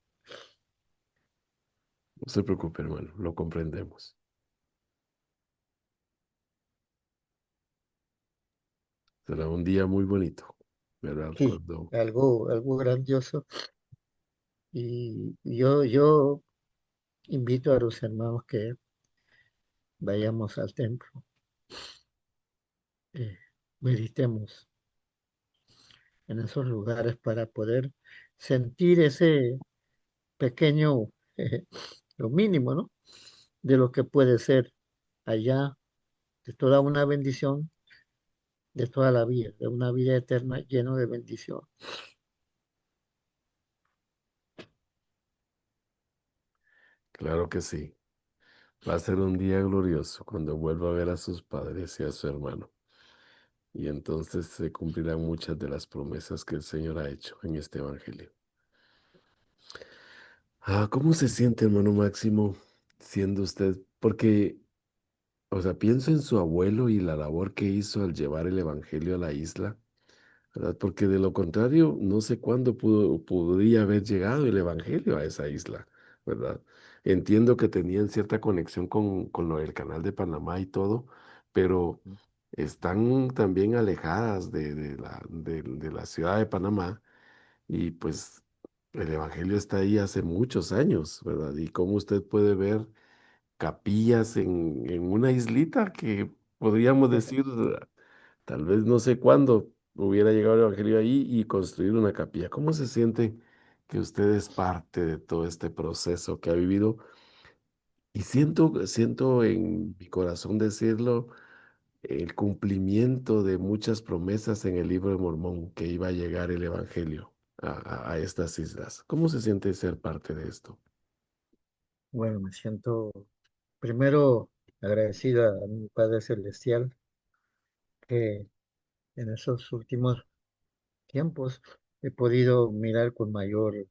No se preocupe, hermano, lo comprendemos. Será un día muy bonito, ¿verdad? Sí, Cuando algo grandioso. Y yo invito a los hermanos que vayamos al templo, eh, meditemos en esos lugares para poder sentir ese pequeño, eh, lo mínimo, ¿no? De lo que puede ser allá, de toda una bendición, de toda la vida, de una vida eterna lleno de bendición. claro que sí. Va a ser un día glorioso cuando vuelva a ver a sus padres y a su hermano. Y entonces se cumplirán muchas de las promesas que el Señor ha hecho en este evangelio. ¿Cómo se siente, hermano Máximo, siendo usted? Porque, o sea, pienso en su abuelo y la labor que hizo al llevar el evangelio a la isla, ¿verdad? Porque de lo contrario, no sé cuándo podría haber llegado el evangelio a esa isla, ¿verdad? Entiendo que tenían cierta conexión con lo del canal de Panamá y todo, pero están también alejadas de la ciudad de Panamá y pues el evangelio está ahí hace muchos años, ¿verdad? Y cómo usted puede ver capillas en una islita que podríamos decir, tal vez no sé cuándo hubiera llegado el Evangelio ahí y construir una capilla. ¿Cómo se siente que usted es parte de todo este proceso que ha vivido? Y siento en mi corazón decirlo, el cumplimiento de muchas promesas en el libro de Mormón que iba a llegar el Evangelio a estas islas. ¿Cómo se siente ser parte de esto? Bueno, me siento primero agradecida a mi Padre Celestial que en esos últimos tiempos he podido mirar con mayor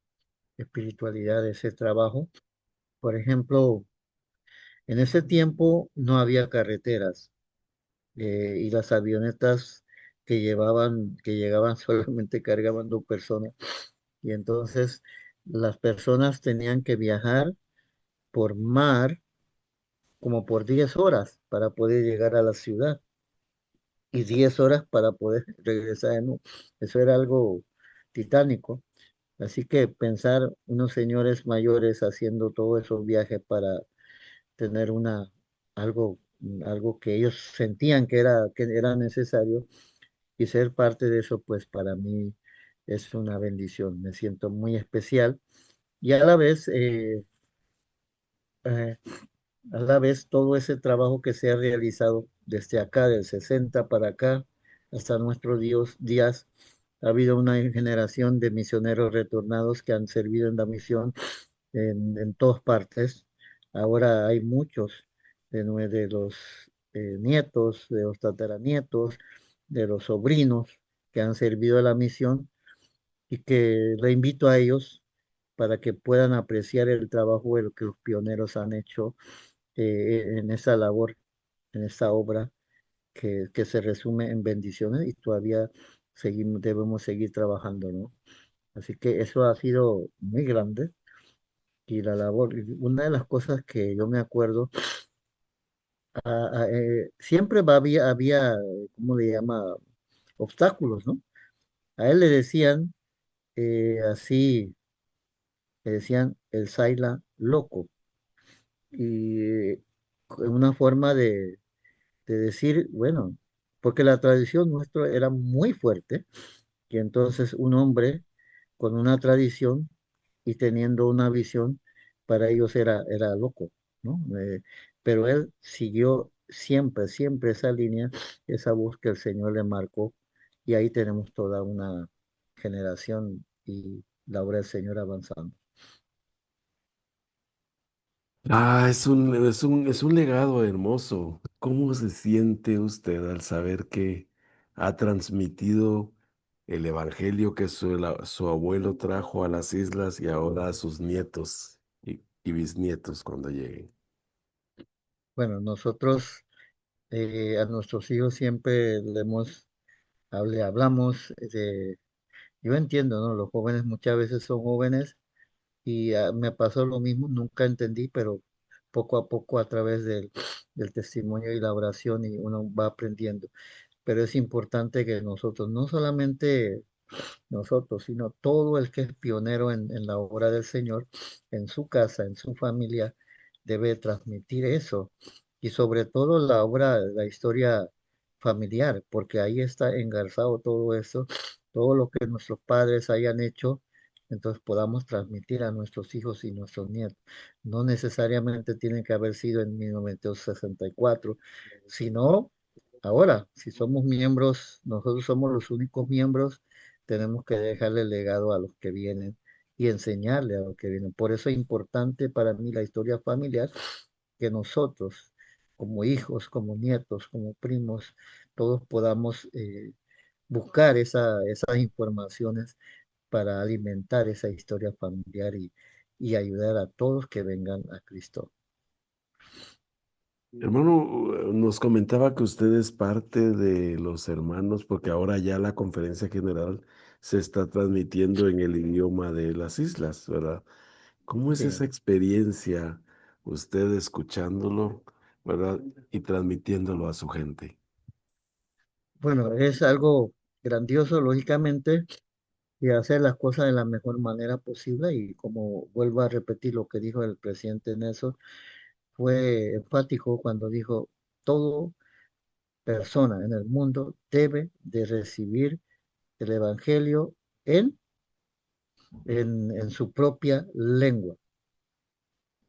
espiritualidad ese trabajo. Por ejemplo, en ese tiempo no había carreteras y las avionetas que llegaban solamente cargaban 2 personas. Y entonces las personas tenían que viajar por mar como por 10 horas para poder llegar a la ciudad y 10 horas para poder regresar de nuevo. Eso era algo titánico. Así que pensar unos señores mayores haciendo todos esos viajes para tener algo, algo que ellos sentían que era necesario y ser parte de eso, pues para mí es una bendición. Me siento muy especial y eh, a la vez todo ese trabajo que se ha realizado desde acá, del 60 para acá, hasta nuestros días, ha habido una generación de misioneros retornados que han servido en la misión en todas partes. Ahora hay muchos de los nietos, de los tataranietos, de los sobrinos que han servido a la misión y que le invito a ellos para que puedan apreciar el trabajo de lo que los pioneros han hecho en esa labor, en esa obra que se resume en bendiciones y todavía debemos seguir trabajando, ¿no? Así que eso ha sido muy grande y la labor, y una de las cosas que yo me acuerdo, siempre había, ¿cómo le llama? Obstáculos, ¿no? A él le decían así, le decían el Saila loco y una forma de decir, bueno, porque la tradición nuestra era muy fuerte, y entonces un hombre con una tradición y teniendo una visión, para ellos era loco, ¿no? Pero él siempre, siempre esa línea, esa voz que el Señor le marcó, y ahí tenemos toda una generación y la obra del Señor avanzando. Ah, es un legado hermoso. ¿Cómo se siente usted al saber que ha transmitido el evangelio que su abuelo trajo a las islas y ahora a sus nietos y bisnietos cuando lleguen? Bueno, nosotros a nuestros hijos siempre hablamos de, yo entiendo, ¿no? Los jóvenes muchas veces son jóvenes y me pasó lo mismo, nunca entendí, pero poco a poco a través del testimonio y la oración y uno va aprendiendo. Pero es importante que nosotros, no solamente nosotros, sino todo el que es pionero en la obra del Señor, en su casa, en su familia, debe transmitir eso. Y sobre todo la obra, la historia familiar, porque ahí está engarzado todo eso, todo lo que nuestros padres hayan hecho, entonces podamos transmitir a nuestros hijos y nuestros nietos. No necesariamente tienen que haber sido en 1964, sino ahora, si somos miembros, nosotros somos los únicos miembros, tenemos que dejarle legado a los que vienen y enseñarle a los que vienen. Por eso es importante para mí la historia familiar, que nosotros, como hijos, como nietos, como primos, todos podamos buscar esas informaciones para alimentar esa historia familiar y ayudar a todos que vengan a Cristo. Hermano, nos comentaba que usted es parte de los hermanos, porque ahora ya la conferencia general se está transmitiendo en el idioma de las islas, ¿verdad? ¿Cómo es Sí. esa experiencia, usted escuchándolo, ¿verdad? Y transmitiéndolo a su gente. Bueno, es algo grandioso, lógicamente, y hacer las cosas de la mejor manera posible. Y como vuelvo a repetir lo que dijo el presidente Nelson, fue enfático cuando dijo, todo persona en el mundo debe de recibir el Evangelio en, en su propia lengua,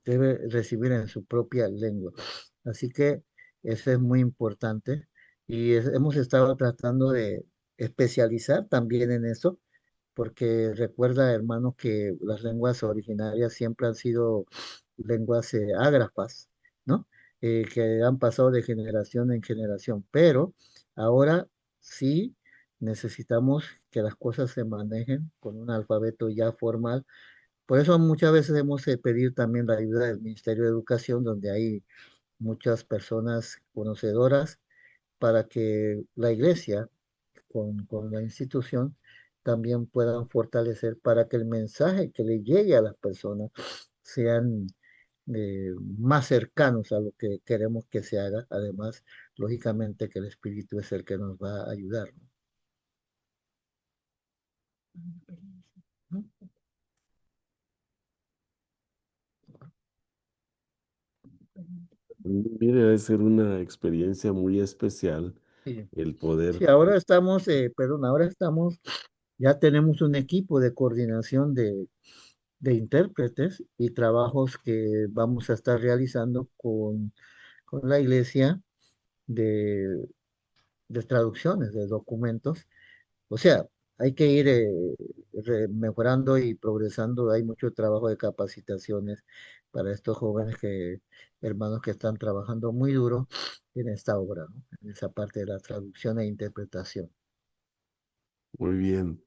debe recibir en su propia lengua. Así que eso es muy importante y hemos estado tratando de especializar también en eso, porque recuerda, hermano, que las lenguas originarias siempre han sido lenguas ágrafas, ¿no? Que han pasado de generación en generación, pero ahora sí necesitamos que las cosas se manejen con un alfabeto ya formal. Por eso muchas veces hemos pedido también la ayuda del Ministerio de Educación, donde hay muchas personas conocedoras, para que la iglesia con la institución también puedan fortalecer para que el mensaje que le llegue a las personas sean más cercanos a lo que queremos que se haga. Además, lógicamente que el Espíritu es el que nos va a ayudar, ¿no? Mire, debe ser una experiencia muy especial Sí, el poder. sí, ahora estamos, perdón, ahora estamos, ya tenemos un equipo de coordinación de intérpretes y trabajos que vamos a estar realizando con la iglesia de, de traducciones de documentos. O sea, hay que ir mejorando y progresando. Hay mucho trabajo de capacitaciones para estos jóvenes hermanos que están trabajando muy duro en esta obra, ¿no? En esa parte de la traducción e interpretación. Muy bien.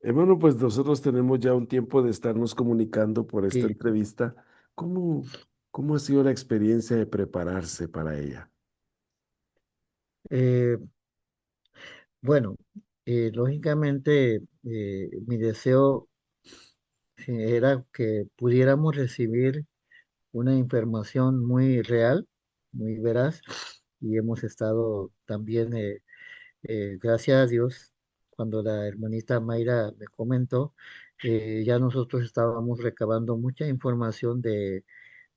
Bueno, pues nosotros tenemos ya un tiempo de estarnos comunicando por esta Sí, entrevista. ¿Cómo, cómo ha sido la experiencia de prepararse para ella? eh, bueno, lógicamente mi deseo era que pudiéramos recibir una información muy real, muy veraz, y hemos estado también, gracias a Dios, cuando la hermanita Mayra me comentó, ya nosotros estábamos recabando mucha información de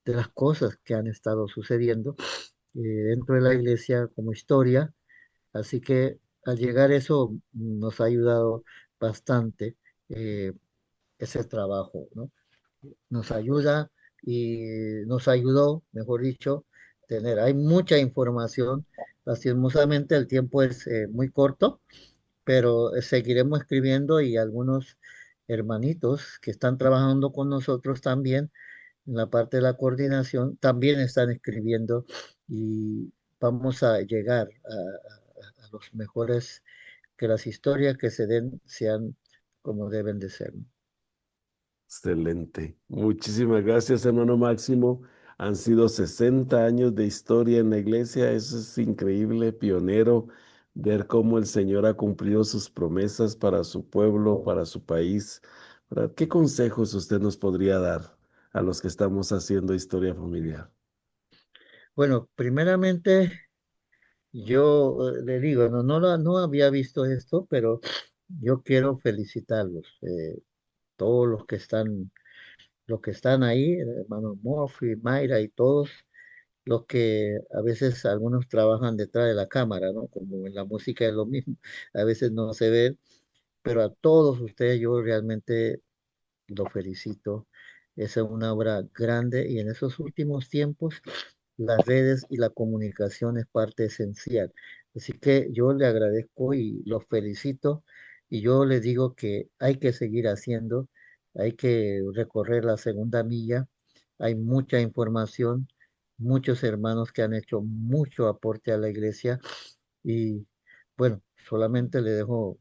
las cosas que han estado sucediendo dentro de la iglesia como historia, así que al llegar eso nos ha ayudado bastante ese trabajo, ¿no? Nos ayuda y nos ayudó, mejor dicho, tener. Hay mucha información. Lastimosamente el tiempo es muy corto, pero seguiremos escribiendo y algunos hermanitos que están trabajando con nosotros también en la parte de la coordinación también están escribiendo y vamos a llegar a los mejores, que las historias que se den sean como deben de ser. Excelente. Muchísimas gracias, hermano Máximo. Han sido 60 años de historia en la iglesia. Eso es increíble, pionero, ver cómo el Señor ha cumplido sus promesas para su pueblo, para su país. ¿Verdad? ¿Qué consejos usted nos podría dar a los que estamos haciendo historia familiar? Bueno, primeramente yo le digo, no había visto esto, pero yo quiero felicitarlos, todos los que están ahí, hermano Murphy, Mayra y todos los que a veces algunos trabajan detrás de la cámara, ¿no? Como en la música es lo mismo, a veces no se ve, pero a todos ustedes yo realmente lo felicito. Esa es una obra grande y en esos últimos tiempos las redes y la comunicación es parte esencial. Así que yo le agradezco y los felicito y yo le digo que hay que seguir haciendo, hay que recorrer la segunda milla, hay mucha información, muchos hermanos que han hecho mucho aporte a la iglesia y bueno, solamente le dejo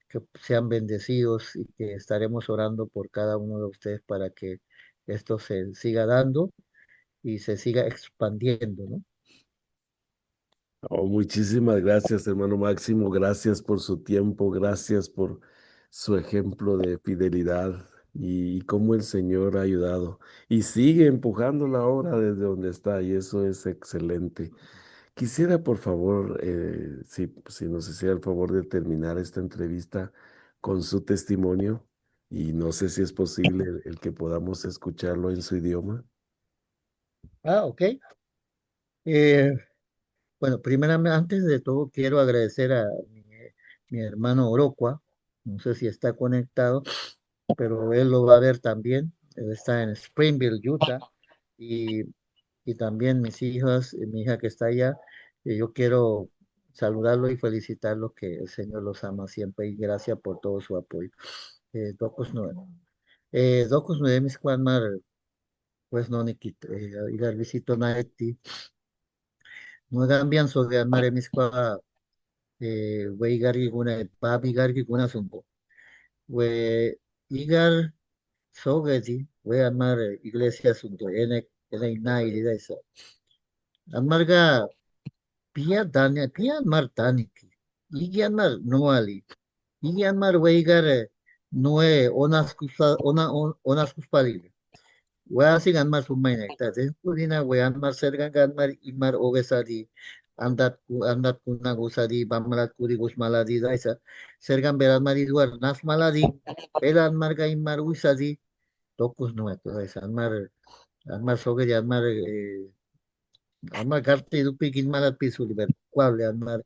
que sean bendecidos y que estaremos orando por cada uno de ustedes para que esto se siga dando y se siga expandiendo, ¿no? Oh, muchísimas gracias, hermano Máximo. Gracias por su tiempo, gracias por su ejemplo de fidelidad y cómo el Señor ha ayudado y sigue empujando la obra desde donde está y eso es excelente. Quisiera, por favor, si nos hiciera el favor de terminar esta entrevista con su testimonio y no sé si es posible el que podamos escucharlo en su idioma. Ah, ok. Eh, bueno, primeramente, antes de todo, quiero agradecer a mi hermano Orocua. No sé si está conectado, pero él lo va a ver también. Él está en Springville, Utah. Y, y también mis hijas, mi hija que está allá. Yo quiero saludarlo y felicitarlo, que el Señor los ama siempre y gracias por todo su apoyo. Docos no, docos no mis mar, pues no ni quito, ir al visito naeti, no cambian sobre el mar mis weigar guna, papi gar guna sumbo, we igar sogeti, we amar iglesia sunto, ene inairi da eso. Amarga pia danya, pia mar daniki, igian mar noali, igian mar weigar noe onas kuspalil. Wea si ganmar sumay nekta. Pudina wea anmar sergan ganmar imar ogesadi andat kuna gusadi bamalat kuri gus maladi daisa sergan berat mari duar nas maladi belan marga imar wisadi tokus no eto daisa anmar soge di anmar garte du pikin malat pisuli ber kuable anmar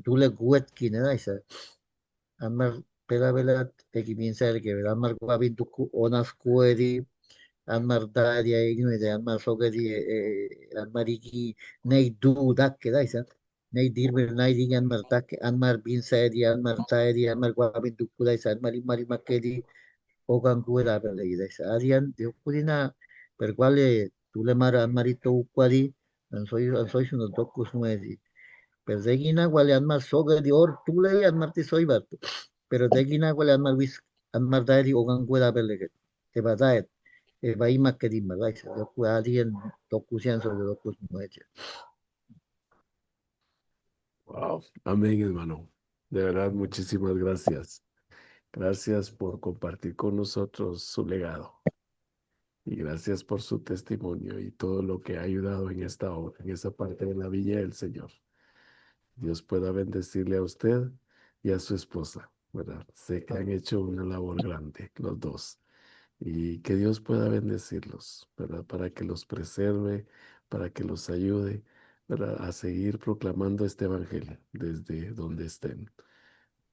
dule guet kine daisa anmar pela bela teki pinsa que anmar guabin tuku onas kuedi Anmar Daria ignoide Anmar Sogadi Anmar Igi Nei Du Dakke Daisa Nei Dirber Nei Digi Anmar Dakke Anmar Bin Saedi Anmar Taedi Anmar Gwabin Dukku Daisa Anmar Imari Makedi Ogan Kuera Belegi Daisa Arian Diokudina per quale tu le mara Anmarito Ukwadi Ansoy Suno Dokus Nuedi per Degina quale Anmar Sogadi Or Tule Anmar Tisoy Bartu pero Degina quale Anmar Wis Anmar Daedi Ogan Kuera Belegi Te Badaet vai makkedi magaisa doku alien dokusian sobre dokus mueche. Wow. Amén, hermano. De verdad, muchísimas gracias. Gracias por compartir con nosotros su legado y gracias por su testimonio y todo lo que ha ayudado en esta obra, en esa parte de la Villa del Señor. Dios pueda bendecirle a usted y a su esposa, ¿verdad? Sé que han hecho una labor grande, los dos, y que Dios pueda bendecirlos, ¿verdad? Para que los preserve, para que los ayude, ¿verdad? A seguir proclamando este evangelio desde donde estén.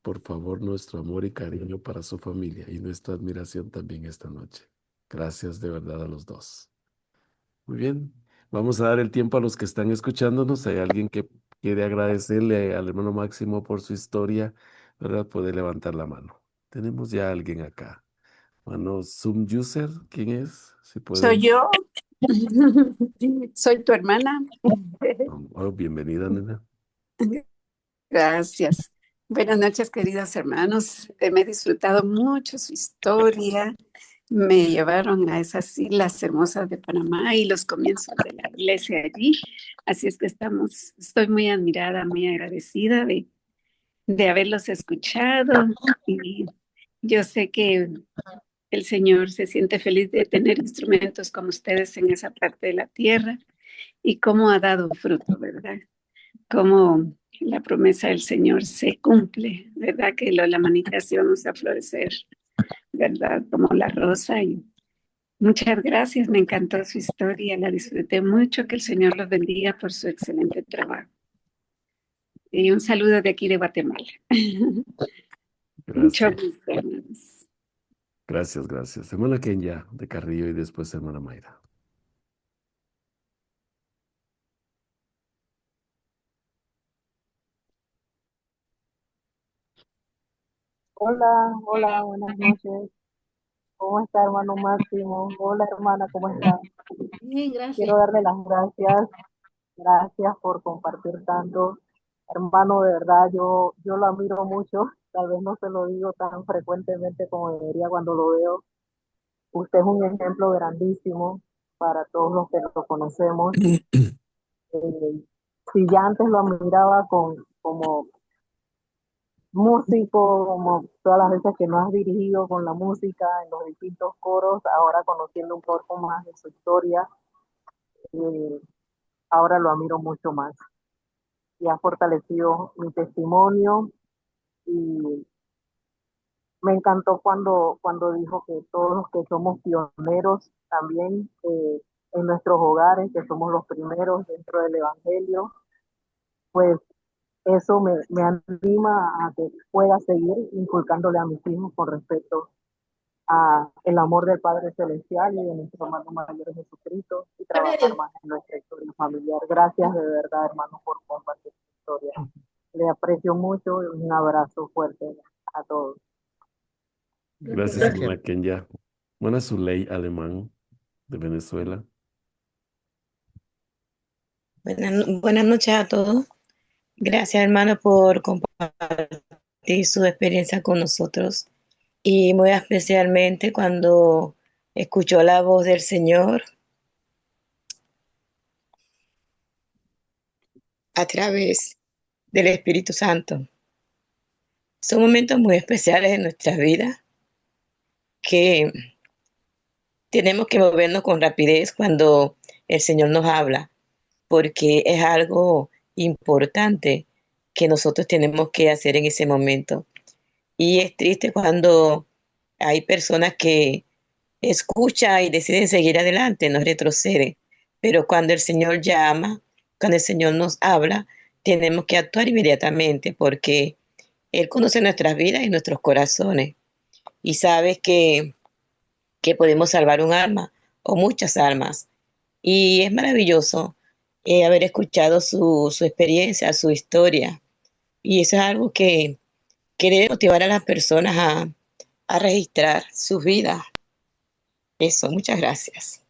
Por favor, nuestro amor y cariño para su familia y nuestra admiración también esta noche. Gracias de verdad a los dos. Muy bien, Vamos a dar el tiempo a los que están escuchándonos. Si hay alguien que quiere agradecerle al hermano Máximo por su historia, ¿verdad? Puede levantar la mano. Tenemos ya a alguien acá. Mano Zoom User, ¿quién es? Si Soy puede. yo. Soy tu hermana. Oh, bienvenida, nena. Gracias. Buenas noches, queridos hermanos. Me he disfrutado mucho su historia. Me llevaron a esas islas hermosas de Panamá y los comienzos de la iglesia allí. Así es que estoy muy admirada, muy agradecida de haberlos escuchado. Y yo sé que el Señor se siente feliz de tener instrumentos como ustedes en esa parte de la tierra y cómo ha dado fruto, ¿verdad? Cómo la promesa del Señor se cumple, ¿verdad? Que la manita sí vamos a florecer, ¿verdad? Como la rosa. Y muchas gracias, me encantó su historia, la disfruté mucho, que el Señor los bendiga por su excelente trabajo. Y un saludo de aquí de Guatemala. Mucho Gracias. gusto, hermanos. Gracias, gracias. Hermana Kenya de Carrillo y después hermana Mayra. Hola, hola, buenas noches. ¿Cómo está, hermano Máximo? Hola, hermana, ¿cómo está? Bien, gracias. Quiero darle las gracias. Gracias por compartir tanto. Hermano, de verdad, yo lo admiro mucho. Tal vez no se lo digo tan frecuentemente como debería cuando lo veo. Usted es un ejemplo grandísimo para todos los que lo conocemos. Eh, si ya antes lo admiraba como músico, como todas las veces que nos has dirigido con la música en los distintos coros, ahora conociendo un poco más de su historia, eh, ahora lo admiro mucho más y ha fortalecido mi testimonio y me encantó cuando dijo que todos los que somos pioneros también en nuestros hogares, que somos los primeros dentro del Evangelio, pues eso me anima a que pueda seguir inculcándole a mis hijos con respecto a el amor del Padre Celestial y de nuestro hermano mayor Jesucristo y trabajar más en nuestra historia familiar. Gracias de verdad, hermano, por compartir su historia. Le aprecio mucho y un abrazo fuerte a todos. Gracias, Gracias. hermana Kenya. Hermana Zuley Alemán de Venezuela. Buenas noches a todos. Gracias, hermano, por compartir su experiencia con nosotros. Y muy especialmente cuando escuchó la voz del Señor a través del Espíritu Santo. Son momentos muy especiales en nuestras vidas que tenemos que movernos con rapidez cuando el Señor nos habla, porque es algo importante que nosotros tenemos que hacer en ese momento. Y es triste cuando hay personas que escuchan y deciden seguir adelante, no retroceden. Pero cuando el Señor llama, cuando el Señor nos habla, tenemos que actuar inmediatamente porque Él conoce nuestras vidas y nuestros corazones y sabe que podemos salvar un alma o muchas almas. Y es maravilloso haber escuchado su experiencia, su historia. Y eso es algo que debe motivar a las personas a registrar sus vidas. Eso, muchas gracias.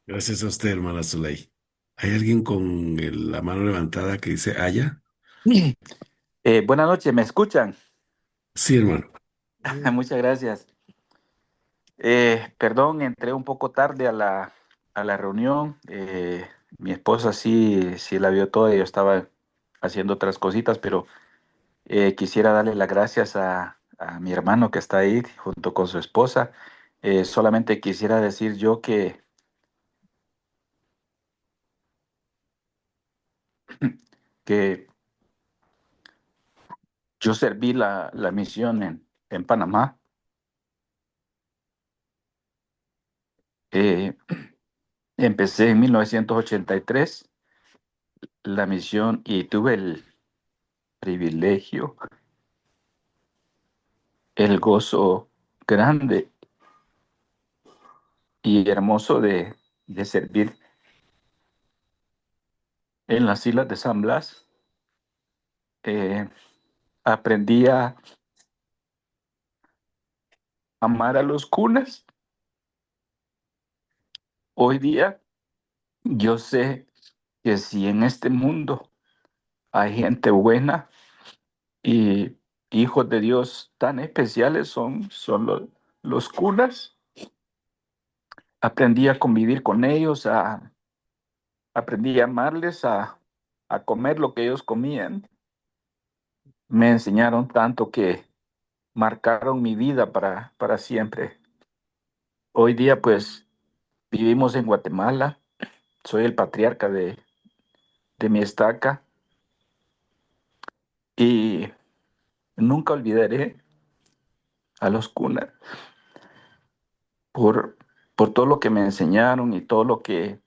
Gracias a usted, hermana Zuley. ¿Hay alguien con la mano levantada que dice Aya? Buenas noches, ¿me escuchan? Sí, hermano. Muchas gracias. Perdón, entré un poco tarde a la reunión. Mi esposa sí la vio toda, yo estaba haciendo otras cositas, pero quisiera darle las gracias a mi hermano que está ahí junto con su esposa. Solamente quisiera decir yo que yo serví la misión en Panamá. Eh, Empecé en 1983 la misión y tuve el privilegio, el gozo grande y hermoso de servir en las Islas de San Blas, eh, aprendí a amar a los cunas. Hoy día yo sé que si en este mundo hay gente buena y hijos de Dios tan especiales son los cunas. Aprendí a convivir con ellos, aprendí a amarles, a comer lo que ellos comían. Me enseñaron tanto que marcaron mi vida para siempre. Hoy día pues vivimos en Guatemala, soy el patriarca de mi estaca y nunca olvidaré a los cunas por, por todo lo que me enseñaron y todo lo que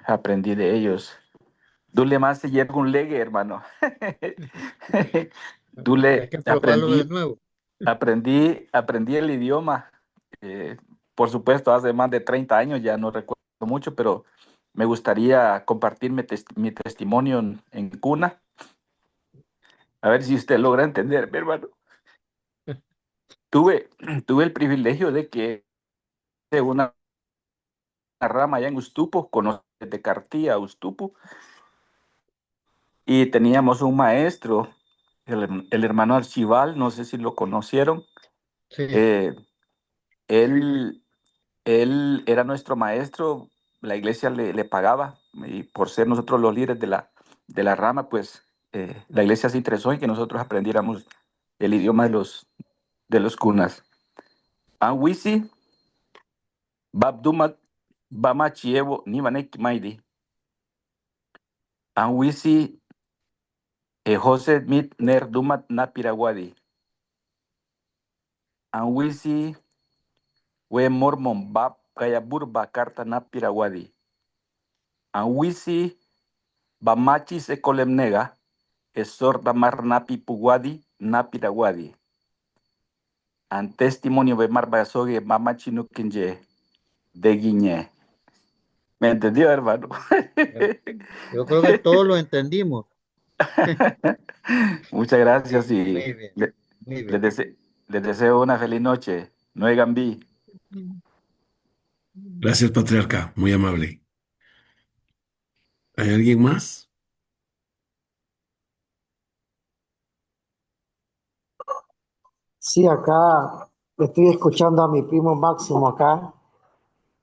aprendí de ellos. Dule más y un legue, hermano. Hay Dule, que probarlo de nuevo. aprendí el idioma. eh, por supuesto, hace más de 30 años, ya no recuerdo mucho, pero me gustaría compartir mi testimonio en cuna. A ver si usted logra entender, mi hermano. Tuve, tuve el privilegio de que de una rama allá en Ustupo, conocí de Cartía a Ustupo, y teníamos un maestro, el hermano Archival, no sé si lo conocieron. Sí, eh, él, él era nuestro maestro, la iglesia le pagaba, y por ser nosotros los líderes de la rama, pues la iglesia se interesó en que nosotros aprendiéramos el idioma de los cunas. Anwisi, Babdumat, Bama Chievo, Nivanek Maidi. Anwisi, Jose Mit Ner Dumat Napirawadi. Anwisi, We Mormon Bab Kayabur Bakarta Napirawadi. Anwisi, Bamachi se Kolemnega, Esor Mar Napi Puwadi, Napirawadi. An testimonio de Mar Basogue, Mamachi Nukinje, de Guiñé. ¿Me entendió, hermano? yo creo que todos lo entendimos. Muchas gracias Sí, y muy bien, muy les, bien. dese- les deseo una feliz noche. No hay Gambí. Gracias, patriarca, muy amable. ¿Hay alguien más? Sí, acá estoy escuchando a mi primo Máximo acá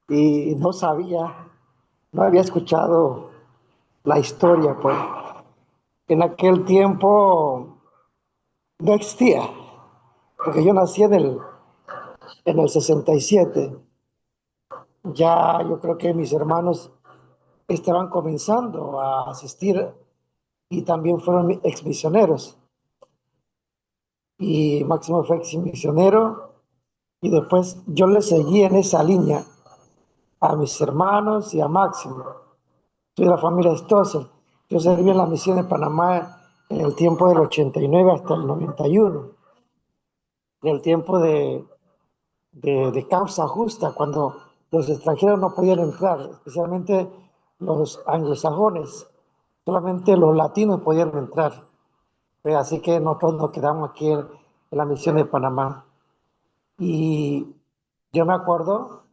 y no sabía, no había escuchado la historia, pues. En aquel tiempo no existía, porque yo nací en el 67. Ya yo creo que mis hermanos estaban comenzando a asistir y también fueron exmisioneros. Y Máximo fue exmisionero y después yo le seguí en esa línea a mis hermanos y a Máximo. Soy de la familia Stossel. Yo serví en la misión de Panamá en el tiempo del 89 hasta el 91, en el tiempo de causa justa, cuando los extranjeros no podían entrar, especialmente los anglosajones, solamente los latinos podían entrar. Así que nosotros nos quedamos aquí en la misión de Panamá. Y yo me acuerdo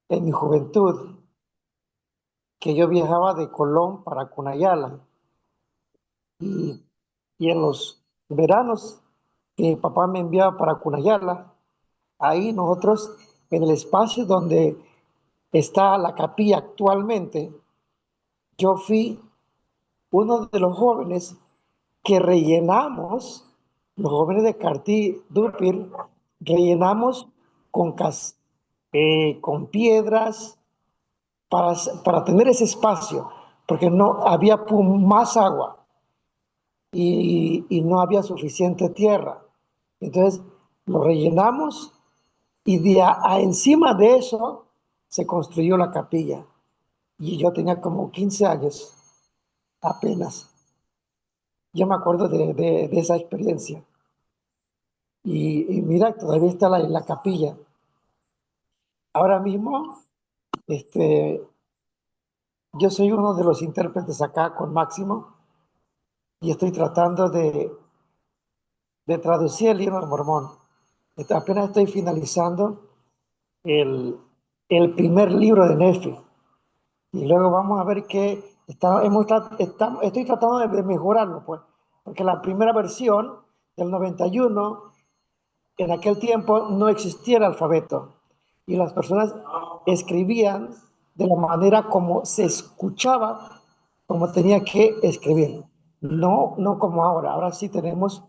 en mi juventud que yo viajaba de Colón para Cunayala y, y en los veranos que mi papá me enviaba para Cunayala, ahí nosotros en el espacio donde está la capilla actualmente, yo fui uno de los jóvenes que rellenamos, los jóvenes de Cartí Dupir, rellenamos con, con piedras para, para tener ese espacio, porque no había más agua y no había suficiente tierra. Entonces lo rellenamos y encima de eso se construyó la capilla. Y yo tenía como 15 años apenas. Yo me acuerdo de esa experiencia. Y mira, todavía está la capilla. Ahora mismo, este, yo soy uno de los intérpretes acá con Máximo y estoy tratando de traducir el libro de Mormón. Apenas estoy finalizando el, el primer libro de Nefi. Y luego vamos a ver qué estoy tratando de mejorarlo, pues, porque la primera versión del 91, en aquel tiempo no existía el alfabeto y las personas escribían de la manera como se escuchaba, como tenía que escribir. No, no como ahora. Ahora sí tenemos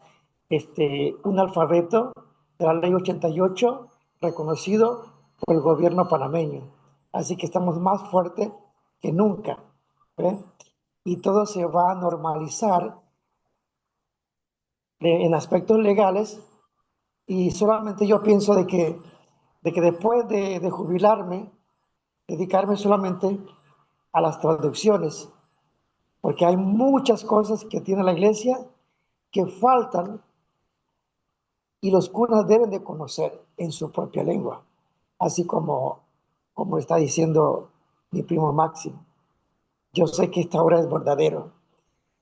un alfabeto de la ley 88 reconocido por el gobierno panameño. Así que estamos más fuertes que nunca. ¿Ve? Y todo se va a normalizar en aspectos legales y solamente yo pienso de que después de jubilarme, dedicarme solamente a las traducciones, porque hay muchas cosas que tiene la iglesia que faltan y los curas deben de conocer en su propia lengua, así como está diciendo mi primo Máximo. Yo sé que esta obra es verdadero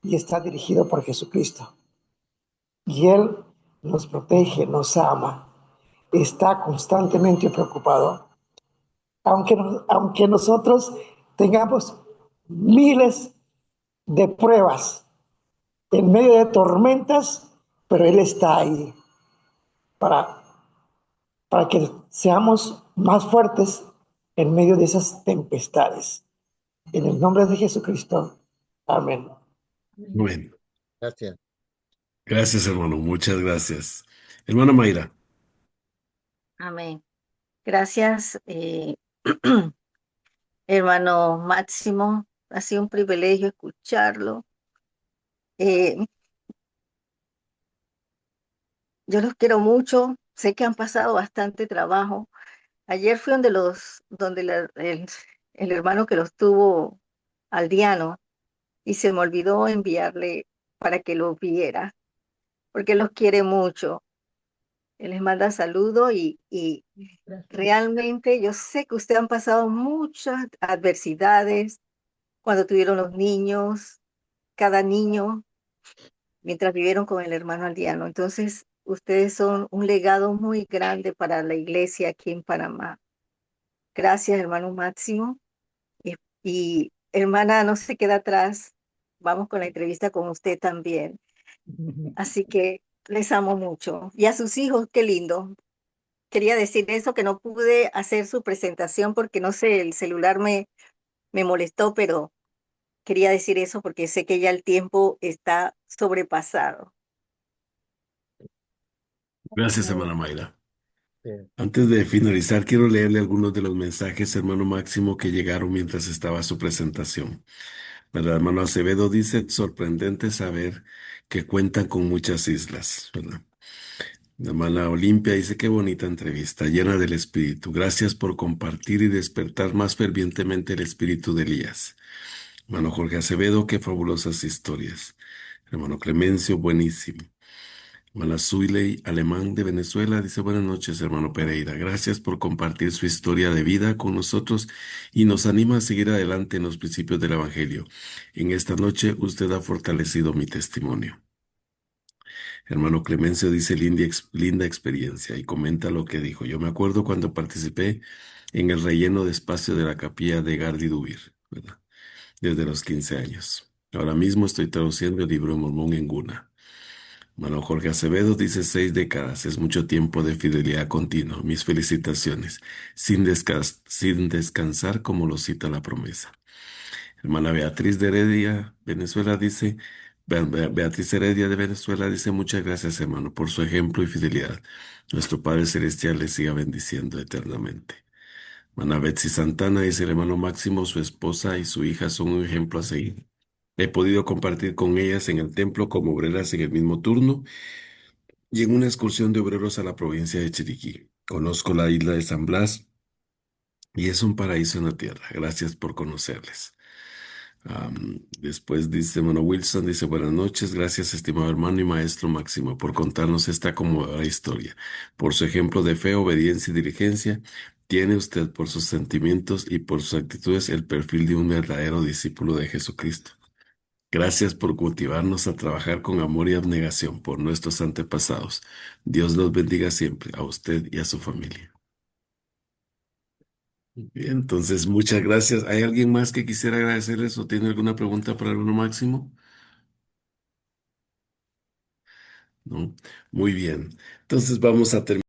y está dirigido por Jesucristo. Y Él nos protege, nos ama, está constantemente preocupado. Aunque nosotros tengamos miles de pruebas en medio de tormentas, pero Él está ahí para, para que seamos más fuertes en medio de esas tempestades. En el nombre de Jesucristo. Amén. Bueno, Gracias. gracias, hermano. Muchas gracias. Hermana Mayra. Amén. Gracias, hermano Máximo. Ha sido un privilegio escucharlo. Eh, yo los quiero mucho. Sé que han pasado bastante trabajo. Ayer fui donde el hermano que los tuvo aldeano y se me olvidó enviarle para que lo viera, porque los quiere mucho. Él les manda saludos y realmente yo sé que ustedes han pasado muchas adversidades cuando tuvieron los niños, cada niño, mientras vivieron con el hermano aldeano. Entonces, ustedes son un legado muy grande para la iglesia aquí en Panamá. Gracias, hermano Máximo. Y hermana, no se queda atrás. Vamos con la entrevista con usted también. Así que les amo mucho. Y a sus hijos, qué lindo. Quería decir eso, que no pude hacer su presentación porque no sé, el celular me molestó, pero quería decir eso porque sé que ya el tiempo está sobrepasado. Gracias, hermana Mayra. Sí. Antes de finalizar, quiero leerle algunos de los mensajes, hermano Máximo, que llegaron mientras estaba su presentación. ¿Verdad? Hermano Acevedo dice, sorprendente saber que cuentan con muchas islas, ¿verdad? La hermana Olimpia dice, qué bonita entrevista, llena del espíritu. Gracias por compartir y despertar más fervientemente el espíritu de Elías. Hermano Jorge Acevedo, qué fabulosas historias. Hermano Clemencio, buenísimo. Hermana Zuiley, alemán de Venezuela, dice, buenas noches, hermano Pereira. Gracias por compartir su historia de vida con nosotros y nos anima a seguir adelante en los principios del Evangelio. En esta noche usted ha fortalecido mi testimonio. Hermano Clemencio dice, linda experiencia y comenta lo que dijo. Yo me acuerdo cuando participé en el relleno de espacio de la capilla de Gardi Dubir, ¿verdad? Desde los 15 años. Ahora mismo estoy traduciendo el libro de Mormón en Guna. Hermano Jorge Acevedo dice 6 décadas, es mucho tiempo de fidelidad continua. Mis felicitaciones, sin descansar como lo cita la promesa. Hermana Beatriz de Heredia, Venezuela dice, Beatriz Heredia de Venezuela dice, muchas gracias, hermano, por su ejemplo y fidelidad. Nuestro Padre Celestial le siga bendiciendo eternamente. Hermana Betsy Santana dice, el hermano Máximo, su esposa y su hija son un ejemplo a seguir. He podido compartir con ellas en el templo como obreras en el mismo turno y en una excursión de obreros a la provincia de Chiriquí. Conozco la isla de San Blas y es un paraíso en la tierra. Gracias por conocerles. Después dice, bueno, Wilson dice, buenas noches, gracias estimado hermano y maestro Máximo por contarnos esta conmovedora historia, por su ejemplo de fe, obediencia y diligencia Tiene usted por sus sentimientos y por sus actitudes el perfil de un verdadero discípulo de Jesucristo. Gracias por motivarnos a trabajar con amor y abnegación por nuestros antepasados. Dios los bendiga siempre, a usted y a su familia. Bien, entonces muchas gracias. ¿Hay alguien más que quisiera agradecerles o tiene alguna pregunta para Hermano Máximo? ¿No? Muy bien. Entonces vamos a terminar.